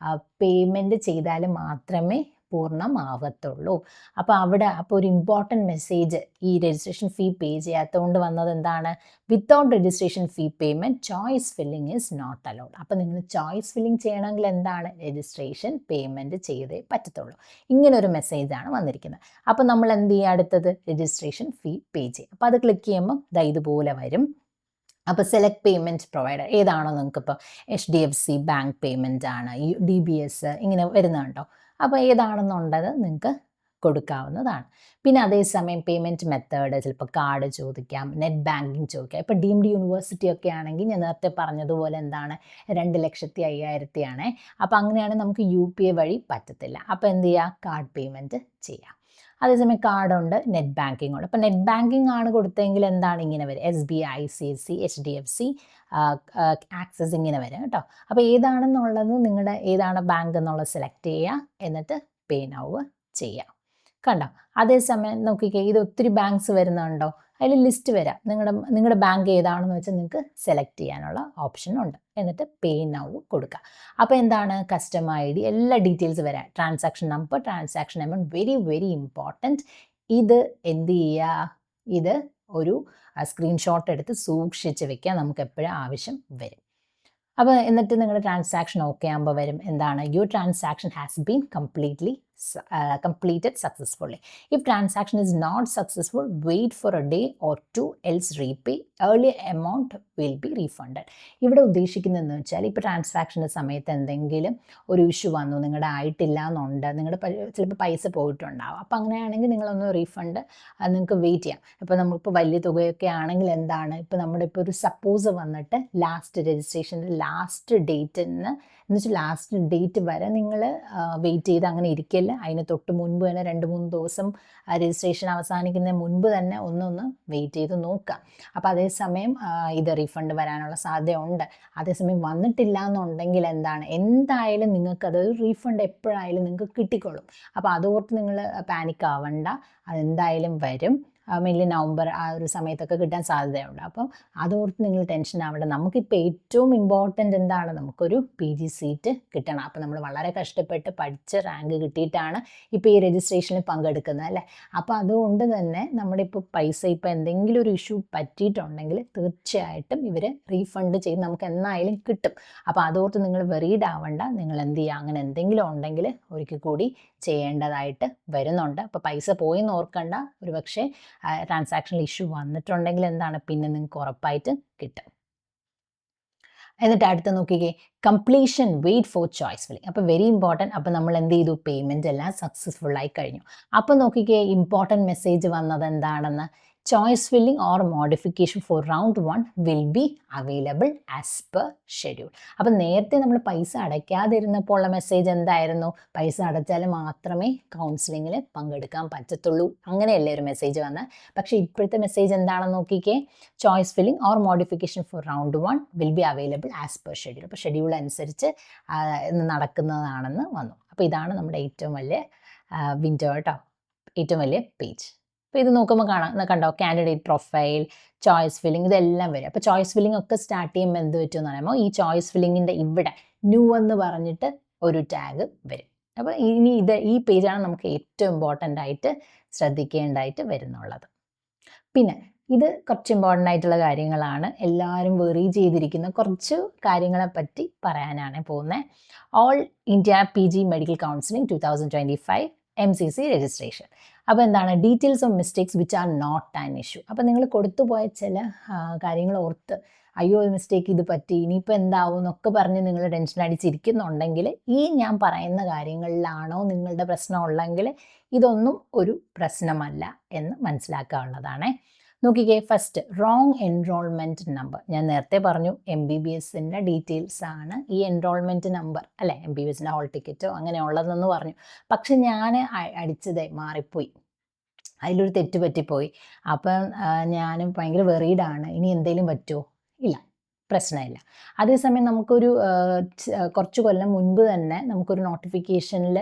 payment ചെയ്താൽ മാത്രമേ പൂർണ്ണമാകത്തുള്ളൂ. അപ്പോൾ ഒരു ഇമ്പോർട്ടൻറ്റ് മെസ്സേജ് ഈ രജിസ്ട്രേഷൻ ഫീ പേ ചെയ്യാത്തതുകൊണ്ട് വന്നത് എന്താണ്, without registration fee payment choice filling is not allowed. അപ്പോൾ നിങ്ങൾ ചോയ്സ് ഫില്ലിംഗ് ചെയ്യണമെങ്കിൽ എന്താണ്, രജിസ്ട്രേഷൻ പേയ്മെൻറ്റ് ചെയ്തേ പറ്റത്തുള്ളൂ. ഇങ്ങനൊരു മെസ്സേജാണ് വന്നിരിക്കുന്നത്. അപ്പോൾ നമ്മൾ എന്ത് ചെയ്യുക, അടുത്തത് രജിസ്ട്രേഷൻ ഫീ പേ ചെയ്യും. അപ്പോൾ അത് ക്ലിക്ക് ചെയ്യുമ്പോൾ ഇതുപോലെ വരും. അപ്പോൾ സെലക്ട് പേയ്മെൻറ്റ് പ്രൊവൈഡർ ഏതാണോ, നിങ്ങൾക്കിപ്പോൾ HDFC ബാങ്ക് പേയ്മെൻറ്റ് ആണ്, DBS ഇങ്ങനെ വരുന്നുണ്ടോ, അപ്പോൾ ഏതാണെന്നുള്ളത് നിങ്ങൾക്ക് കൊടുക്കാവുന്നതാണ്. പിന്നെ അതേസമയം പേയ്മെൻറ്റ് മെത്തേഡ് ചിലപ്പോൾ കാർഡ് ചോദിക്കാം, നെറ്റ് ബാങ്കിങ് ചോദിക്കാം. ഇപ്പോൾ ഡീംഡ് യൂണിവേഴ്സിറ്റി ഒക്കെ ആണെങ്കിൽ ഞാൻ നേരത്തെ പറഞ്ഞതുപോലെ എന്താണ്, 2,50,000 ആണേ. അപ്പോൾ അങ്ങനെയാണെങ്കിൽ നമുക്ക് UPI വഴി പറ്റത്തില്ല. അപ്പോൾ എന്ത് ചെയ്യുക, കാർഡ് പേയ്മെൻറ്റ് ചെയ്യാം. അതേസമയം കാർഡുണ്ട്, നെറ്റ് ബാങ്കിങ് ഉണ്ട്. അപ്പോൾ നെറ്റ് ബാങ്കിങ് ആണ് കൊടുത്തെങ്കിൽ എന്താണ് ഇങ്ങനെ വരും, SBI, ICICI, HDFC, ആക്സിസ് ഇങ്ങനെ വരും കേട്ടോ. അപ്പോൾ ഏതാണെന്നുള്ളത് നിങ്ങളുടെ ഏതാണ് ബാങ്ക് എന്നുള്ളത് സെലക്ട് ചെയ്യുക, എന്നിട്ട് പേ നൗ ചെയ്യുക. കണ്ടോ, അതേസമയം നോക്കിക്കേ, ഇത് ഒത്തിരി ബാങ്ക്സ് വരുന്നുണ്ടോ, അതിൽ ലിസ്റ്റ് വരാം. നിങ്ങളുടെ ബാങ്ക് ഏതാണെന്ന് വെച്ചാൽ നിങ്ങൾക്ക് സെലക്ട് ചെയ്യാനുള്ള ഓപ്ഷൻ ഉണ്ട്. എന്നിട്ട് പേ നൗ കൊടുക്കുക. അപ്പോൾ എന്താണ്, കസ്റ്റമർ ID എല്ലാ ഡീറ്റെയിൽസ് വരാം, transaction number, transaction amount, very very important. ഇത് എന്ത് ചെയ്യുക, ഇത് ഒരു സ്ക്രീൻഷോട്ട് എടുത്ത് സൂക്ഷിച്ച് വെക്കുക, നമുക്ക് എപ്പോഴും ആവശ്യം വരും. അപ്പോൾ എന്നിട്ട് നിങ്ങളുടെ ട്രാൻസാക്ഷൻ ഓക്കെ ആകുമ്പോൾ വരും എന്താണ്, your transaction has been completed successfully. If transaction is not successful, wait for a day or two, else repay. Earlier amount will be refunded. ഇവിടെ ഉദ്ദേശിക്കുന്നതെന്ന് വെച്ചാൽ, ഇപ്പോൾ ട്രാൻസാക്ഷൻ്റെ സമയത്ത് എന്തെങ്കിലും ഒരു ഇഷ്യൂ വന്നു, നിങ്ങളുടെ ആയിട്ടില്ല എന്നുണ്ട്, നിങ്ങളുടെ ചിലപ്പോൾ പൈസ പോയിട്ടുണ്ടാവും. അപ്പോൾ അങ്ങനെയാണെങ്കിൽ നിങ്ങളൊന്ന് റീഫണ്ട് നിങ്ങൾക്ക് വെയിറ്റ് ചെയ്യാം. ഇപ്പോൾ നമ്മളിപ്പോൾ വലിയ തുകയൊക്കെ ആണെങ്കിൽ എന്താണ്, ഇപ്പോൾ നമ്മുടെ ഇപ്പോൾ ഒരു സപ്പോസ് വന്നിട്ട് ലാസ്റ്റ് രജിസ്ട്രേഷൻ്റെ ലാസ്റ്റ് ഡേറ്റിന് എന്ന് വെച്ചാൽ ലാസ്റ്റ് ഡേറ്റ് വരെ നിങ്ങൾ വെയിറ്റ് ചെയ്ത് അങ്ങനെ ഇരിക്കില്ല. അതിന് തൊട്ട് മുൻപ് തന്നെ 2-3 ദിവസം രജിസ്ട്രേഷൻ അവസാനിക്കുന്നതിന് മുൻപ് തന്നെ ഒന്ന് വെയിറ്റ് ചെയ്ത് നോക്കുക. അപ്പോൾ അതേസമയം ഇത് റീഫണ്ട് വരാനുള്ള സാധ്യതയുണ്ട്. അതേസമയം വന്നിട്ടില്ല എന്നുണ്ടെങ്കിൽ എന്താണ്, എന്തായാലും നിങ്ങൾക്കത് റീഫണ്ട് എപ്പോഴായാലും നിങ്ങൾക്ക് കിട്ടിക്കോളും. അപ്പോൾ അതോർത്ത് നിങ്ങൾ പാനിക് ആവണ്ട, അതെന്തായാലും വരും. മെയിൻലി നവംബർ ആ ഒരു സമയത്തൊക്കെ കിട്ടാൻ സാധ്യതയുണ്ട്. അപ്പം അതോർത്ത് നിങ്ങൾ ടെൻഷൻ ആവേണ്ട. നമുക്കിപ്പോൾ ഏറ്റവും ഇമ്പോർട്ടൻ്റ് എന്താണ്, നമുക്കൊരു PG സീറ്റ് കിട്ടണം. അപ്പോൾ നമ്മൾ വളരെ കഷ്ടപ്പെട്ട് പഠിച്ച് റാങ്ക് കിട്ടിയിട്ടാണ് ഇപ്പോൾ ഈ രജിസ്ട്രേഷനിൽ പങ്കെടുക്കുന്നത് അല്ലേ. അപ്പോൾ അതുകൊണ്ട് തന്നെ നമ്മുടെ ഇപ്പോൾ പൈസ ഇപ്പോൾ എന്തെങ്കിലും ഒരു ഇഷ്യൂ പറ്റിയിട്ടുണ്ടെങ്കിൽ തീർച്ചയായിട്ടും ഇവർ റീഫണ്ട് ചെയ്ത് നമുക്ക് എന്നായാലും കിട്ടും. അപ്പോൾ അതോർത്ത് നിങ്ങൾ വെറീഡ് ആവണ്ട. നിങ്ങൾ എന്ത് ചെയ്യുക, അങ്ങനെ എന്തെങ്കിലും ഉണ്ടെങ്കിൽ ഒരിക്കൽ കൂടി ചെയ്യേണ്ടതായിട്ട് വരുന്നുണ്ട്. അപ്പോൾ പൈസ പോയെന്ന് ഓർക്കണ്ട, ഒരു പക്ഷേ ട്രാൻസാക്ഷനിൽ ഇഷ്യൂ വന്നിട്ടുണ്ടെങ്കിൽ എന്താണ്, പിന്നെ നിങ്ങൾക്ക് ഉറപ്പായിട്ട് കിട്ടും. എന്നിട്ട് അടുത്ത് നോക്കിക്കേ, completion wait for choice filling. അപ്പോൾ വെരി ഇമ്പോർട്ടൻറ്റ്. അപ്പോൾ നമ്മൾ എന്ത് ചെയ്തു, പേയ്മെൻറ്റ് എല്ലാം സക്സസ്ഫുള്ളായി കഴിഞ്ഞു. അപ്പോൾ നോക്കിക്കേ, ഇമ്പോർട്ടൻറ്റ് മെസ്സേജ് വന്നത് എന്താണെന്ന്, choice filling or modification for round 1 will be available as per schedule. അപ്പം നേരത്തെ നമ്മൾ പൈസ അടയ്ക്കാതിരുന്നപ്പോൾ ഉള്ള മെസ്സേജ് എന്തായിരുന്നു, പൈസ അടച്ചാൽ മാത്രമേ കൗൺസിലിങ്ങിൽ പങ്കെടുക്കാൻ പറ്റത്തുള്ളൂ, അങ്ങനെയല്ലേ ഒരു മെസ്സേജ് വന്നത്. പക്ഷേ ഇപ്പോഴത്തെ മെസ്സേജ് എന്താണെന്ന് നോക്കിക്കേ, choice filling or modification for round 1 will be available as per schedule. അപ്പോൾ ഷെഡ്യൂൾ അനുസരിച്ച് നടക്കുന്നതാണെന്ന് വന്നു. അപ്പോൾ ഇതാണ് നമ്മുടെ ഏറ്റവും വലിയ വിൻഡോ കേട്ടോ, ഏറ്റവും വലിയ പേജ്. അപ്പോൾ ഇത് നോക്കുമ്പോൾ കണ്ടോ, കാൻഡിഡേറ്റ് പ്രൊഫൈൽ, ചോയ്സ് ഫില്ലിംഗ്, ഇതെല്ലാം വരും. അപ്പോൾ ചോയ്സ് ഫില്ലിംഗ് ഒക്കെ സ്റ്റാർട്ട് ചെയ്യുമ്പോൾ എന്ത് പറ്റുമെന്ന് പറയുമ്പോൾ, ഈ ചോയ്സ് ഫില്ലിങ്ങിൻ്റെ ഇവിടെ ന്യൂ എന്ന് പറഞ്ഞിട്ട് ഒരു ടാഗ് വരും. അപ്പോൾ ഇനി ഈ പേജാണ് നമുക്ക് ഏറ്റവും ഇമ്പോർട്ടൻ്റ് ആയിട്ട് ശ്രദ്ധിക്കേണ്ടതായിട്ട് വരുന്നുള്ളത്. പിന്നെ ഇത് കുറച്ച് ഇമ്പോർട്ടൻ്റ് ആയിട്ടുള്ള കാര്യങ്ങളാണ്. എല്ലാവരും വെറി ചെയ്തിരിക്കുന്ന കുറച്ച് കാര്യങ്ങളെ പറ്റി പറയാനാണ് പോകുന്നത്. All India PG medical counselling 2025 MCC registration. അപ്പോൾ എന്താണ് details of mistakes which are not an issue. അപ്പോൾ നിങ്ങൾ കൊടുത്തുപോയ ചില കാര്യങ്ങൾ ഓർത്ത് അയ്യോ മിസ്റ്റേക്ക് ഇത് പറ്റി ഇനിയിപ്പോൾ എന്താവും എന്നൊക്കെ പറഞ്ഞ് നിങ്ങൾ ടെൻഷൻ അടിച്ചിരിക്കുന്നുണ്ടെങ്കിൽ ഈ ഞാൻ പറയുന്ന കാര്യങ്ങളിലാണോ നിങ്ങളുടെ പ്രശ്നം ഉള്ളെങ്കിൽ ഇതൊന്നും ഒരു പ്രശ്നമല്ല എന്ന് മനസ്സിലാക്കാനുള്ളതാണ്. നോക്കിക്കേ, ഫസ്റ്റ് റോങ് എൻറോൾമെൻറ്റ് നമ്പർ. ഞാൻ നേരത്തെ പറഞ്ഞു MBBSൻ്റെ ഡീറ്റെയിൽസ് ആണ് ഈ എൻറോൾമെൻറ്റ് നമ്പർ അല്ലേ, MBBSൻ്റെ ഹോൾ ടിക്കറ്റോ അങ്ങനെയുള്ളതെന്ന് പറഞ്ഞു. പക്ഷെ ഞാൻ അടിച്ചതേ മാറിപ്പോയി, അതിലൊരു തെറ്റ് പറ്റിപ്പോയി. അപ്പം ഞാനും ഭയങ്കര വെറീഡാണ്, ഇനി എന്തെങ്കിലും പറ്റുമോ? ഇല്ല, പ്രശ്നമില്ല. അതേസമയം നമുക്കൊരു കുറച്ച് കൊല്ലം മുൻപ് തന്നെ നമുക്കൊരു നോട്ടിഫിക്കേഷനിൽ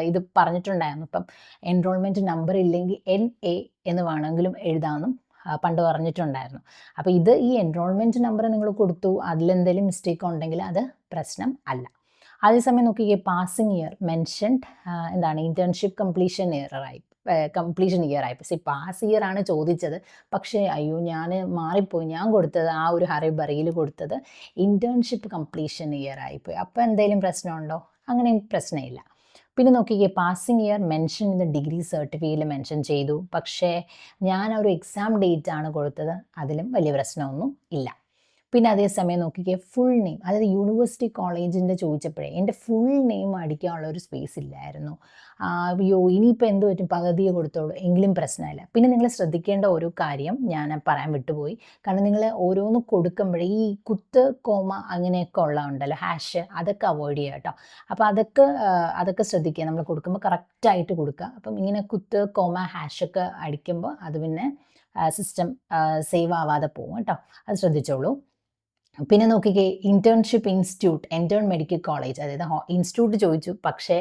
ഇത് പറഞ്ഞിട്ടുണ്ടായിരുന്നു. ഇപ്പം എൻറോൾമെൻറ്റ് നമ്പർ ഇല്ലെങ്കിൽ NA എന്ന് വേണമെങ്കിലും എഴുതാമെന്നും പണ്ട് പറഞ്ഞിട്ടുണ്ടായിരുന്നു. അപ്പോൾ ഇത് ഈ എൻറോൾമെൻറ്റ് നമ്പർ നിങ്ങൾ കൊടുത്തു, അതിലെന്തെങ്കിലും മിസ്റ്റേക്ക് ഉണ്ടെങ്കിൽ അത് പ്രശ്നം അല്ല. അതേസമയം നോക്കിക്കേ, പാസിംഗ് ഇയർ മെൻഷൻഡ് എന്താണ് ഇൻറ്റേൺഷിപ്പ് കംപ്ലീഷൻ ഇയറായി പാസ് ഇയർ ആണ് ചോദിച്ചത്. പക്ഷേ അയ്യോ ഞാൻ മാറിപ്പോയി, ഞാൻ കൊടുത്തത് ആ ഒരു ഹറിബറിയിൽ കൊടുത്തത് ഇൻറ്റേൺഷിപ്പ് കംപ്ലീഷൻ ഇയർ ആയിപ്പോയി. അപ്പോൾ എന്തെങ്കിലും പ്രശ്നമുണ്ടോ? അങ്ങനെ പ്രശ്നമില്ല. പിന്നെ നോക്കിക്കേ, passing year mention in degree സർട്ടിഫിക്കറ്റിൽ മെൻഷൻ ചെയ്തു, പക്ഷേ ഞാൻ ഒരു എക്സാം ഡേറ്റ് ആണ് കൊടുത്തത്, അതിലും വലിയ പ്രശ്നമൊന്നും ഇല്ല. പിന്നെ അതേസമയം നോക്കിക്കേ, ഫുൾ നെയിം, അതായത് യൂണിവേഴ്സിറ്റി കോളേജിൻ്റെ ചോദിച്ചപ്പോഴേ എൻ്റെ ഫുൾ നെയിം അടിക്കാനുള്ള ഒരു സ്പേസ് ഇല്ലായിരുന്നു. അയ്യോ ഇനിയിപ്പോൾ എന്ത് പറ്റും, പകുതിയെ കൊടുത്തോളൂ എങ്കിലും പ്രശ്നമില്ല. പിന്നെ നിങ്ങൾ ശ്രദ്ധിക്കേണ്ട ഒരു കാര്യം ഞാൻ പറയാൻ വിട്ടുപോയി. കാരണം നിങ്ങൾ ഓരോന്ന് കൊടുക്കുമ്പോഴേ ഈ കുത്ത് കോമ അങ്ങനെയൊക്കെ ഉള്ളതുണ്ടല്ലോ, ഹാഷ്, അതൊക്കെ അവോയ്ഡ് ചെയ്യുക കേട്ടോ. അപ്പോൾ അതൊക്കെ ശ്രദ്ധിക്കുക, നമ്മൾ കൊടുക്കുമ്പോൾ കറക്റ്റായിട്ട് കൊടുക്കുക. അപ്പം ഇങ്ങനെ കുത്ത് കോമ ഹാഷൊക്കെ അടിക്കുമ്പോൾ അത് പിന്നെ സിസ്റ്റം സേവ് ആവാതെ പോകും കേട്ടോ, അത് ശ്രദ്ധിച്ചോളൂ. പിന്നെ നോക്കിക്കേ, internship institute intern medical college, അതായത് ഇൻസ്റ്റിറ്റ്യൂട്ട് ചോദിച്ചു, പക്ഷേ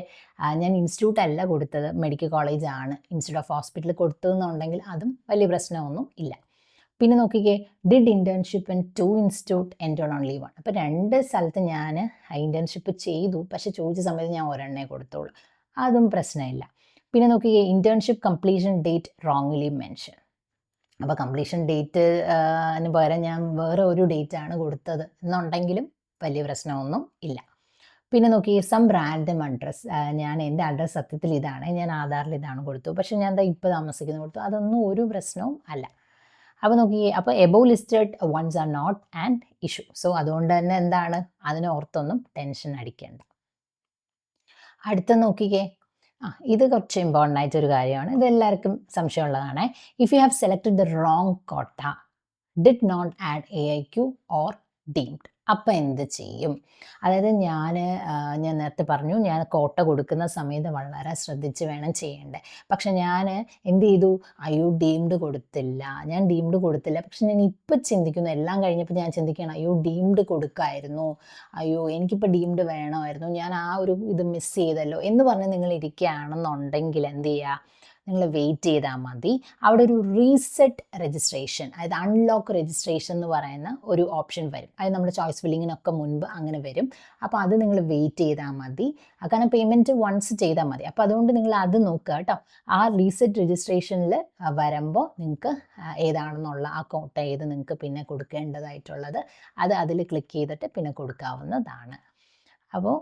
ഞാൻ ഇൻസ്റ്റിറ്റ്യൂട്ട് അല്ല കൊടുത്തത്, മെഡിക്കൽ കോളേജ് ആണ് ഇൻസ്റ്റിറ്റ്യൂട്ട് ഓഫ് ഹോസ്പിറ്റലിൽ കൊടുത്തതെന്നുണ്ടെങ്കിൽ അതും വലിയ പ്രശ്നമൊന്നും ഇല്ല. പിന്നെ നോക്കിക്കേ, did internship in 2 institute intern only 1. അപ്പോൾ 2 സ്ഥലത്ത് ഞാൻ ഇൻറ്റേൺഷിപ്പ് ചെയ്തു, പക്ഷേ ചോദിച്ച സമയത്ത് ഞാൻ ഒരെണ്ണേ കൊടുത്തോളൂ, അതും പ്രശ്നമില്ല. പിന്നെ നോക്കിക്കേ, internship completion date wrongly mention. അപ്പോൾ കംപ്ലീഷൻ ഡേറ്റിന് പകരം ഞാൻ വേറെ ഒരു ഡേറ്റാണ് കൊടുത്തത് എന്നുണ്ടെങ്കിലും വലിയ പ്രശ്നമൊന്നും ഇല്ല. പിന്നെ നോക്കി, സം റാൻഡം അഡ്രസ്സ്, ഞാൻ എൻ്റെ അഡ്രസ്സ് സത്യത്തിൽ ഇതാണ്, ഞാൻ ആധാറിൽ ഇതാണ് കൊടുത്തു, പക്ഷേ ഞാൻ ഇപ്പോൾ താമസിക്കുന്നത് കൊടുത്തു, അതൊന്നും ഒരു പ്രശ്നവും അല്ല. അപ്പോൾ നോക്കിയേ, അപ്പോൾ above listed ones are not an issue. So അതുകൊണ്ട് തന്നെ എന്താണ്, അതിനെ ഓർത്തൊന്നും ടെൻഷൻ അടിക്കേണ്ട. അടുത്ത നോക്കിക്കേ, ഇത് കുറച്ച് ഇമ്പോർട്ടൻ്റ് ആയിട്ടൊരു കാര്യമാണ്, ഇത് എല്ലാവർക്കും സംശയമുള്ളതാണ്. If you have selected the wrong quota, did not add AIQ or deemed, അപ്പം എന്ത് ചെയ്യും? അതായത് ഞാൻ നേരത്തെ പറഞ്ഞു, ഞാൻ കോട്ട കൊടുക്കുന്ന സമയത്ത് വളരെ ശ്രദ്ധിച്ച് വേണം ചെയ്യേണ്ടത്. പക്ഷെ ഞാൻ എന്ത് ചെയ്തു, അയ്യോ ഡീംഡ് കൊടുത്തില്ല, പക്ഷെ ഞാൻ ഇപ്പം ചിന്തിക്കുന്നു, എല്ലാം കഴിഞ്ഞപ്പോൾ ഞാൻ ചിന്തിക്കുകയാണ്, അയ്യോ ഡീംഡ് കൊടുക്കായിരുന്നു, അയ്യോ എനിക്കിപ്പോൾ ഡീംഡ് വേണമായിരുന്നു, ഞാൻ ആ ഒരു ഇത് മിസ് ചെയ്തല്ലോ എന്ന് പറഞ്ഞ് നിങ്ങൾ ഇരിക്കുകയാണെന്നുണ്ടെങ്കിൽ എന്ത് ചെയ്യുക, നിങ്ങൾ വെയിറ്റ് ചെയ്താൽ മതി. അവിടെ ഒരു റീസെറ്റ് രജിസ്ട്രേഷൻ, അതായത് അൺലോക്ക് രജിസ്ട്രേഷൻ എന്ന് പറയുന്ന ഒരു ഓപ്ഷൻ വരും. അത് നമ്മുടെ ചോയ്സ് ഫില്ലിങ്ങിനൊക്കെ മുൻപ് അങ്ങനെ വരും. അപ്പോൾ അത് നിങ്ങൾ വെയിറ്റ് ചെയ്താൽ മതി, കാരണം പേയ്മെൻറ്റ് വൺസ് ചെയ്താൽ മതി. അപ്പോൾ അതുകൊണ്ട് നിങ്ങൾ അത് നോക്കുക കേട്ടോ. ആ റീസെറ്റ് രജിസ്ട്രേഷനിൽ വരുമ്പോൾ നിങ്ങൾക്ക് ഏതാണെന്നുള്ള ആ കോട്ട ഏത് നിങ്ങൾക്ക് പിന്നെ കൊടുക്കേണ്ടതായിട്ടുള്ളത് അത് അതിൽ ക്ലിക്ക് ചെയ്തിട്ട് പിന്നെ കൊടുക്കാവുന്നതാണ്. അപ്പോൾ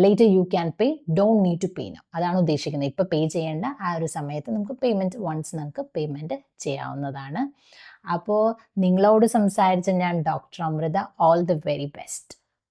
later you can pay, don't need to pay now, അതാണ് ഉദ്ദേശിക്കുന്നത്. ഇപ്പോൾ പേ ചെയ്യേണ്ട, ആ ഒരു സമയത്ത് നമുക്ക് പേയ്മെൻറ്റ് വൺസ് നമുക്ക് പേയ്മെൻറ്റ് ചെയ്യാവുന്നതാണ്. അപ്പോൾ നിങ്ങളോട് സംസാരിച്ച ഞാൻ doctor Amrita. All the very best.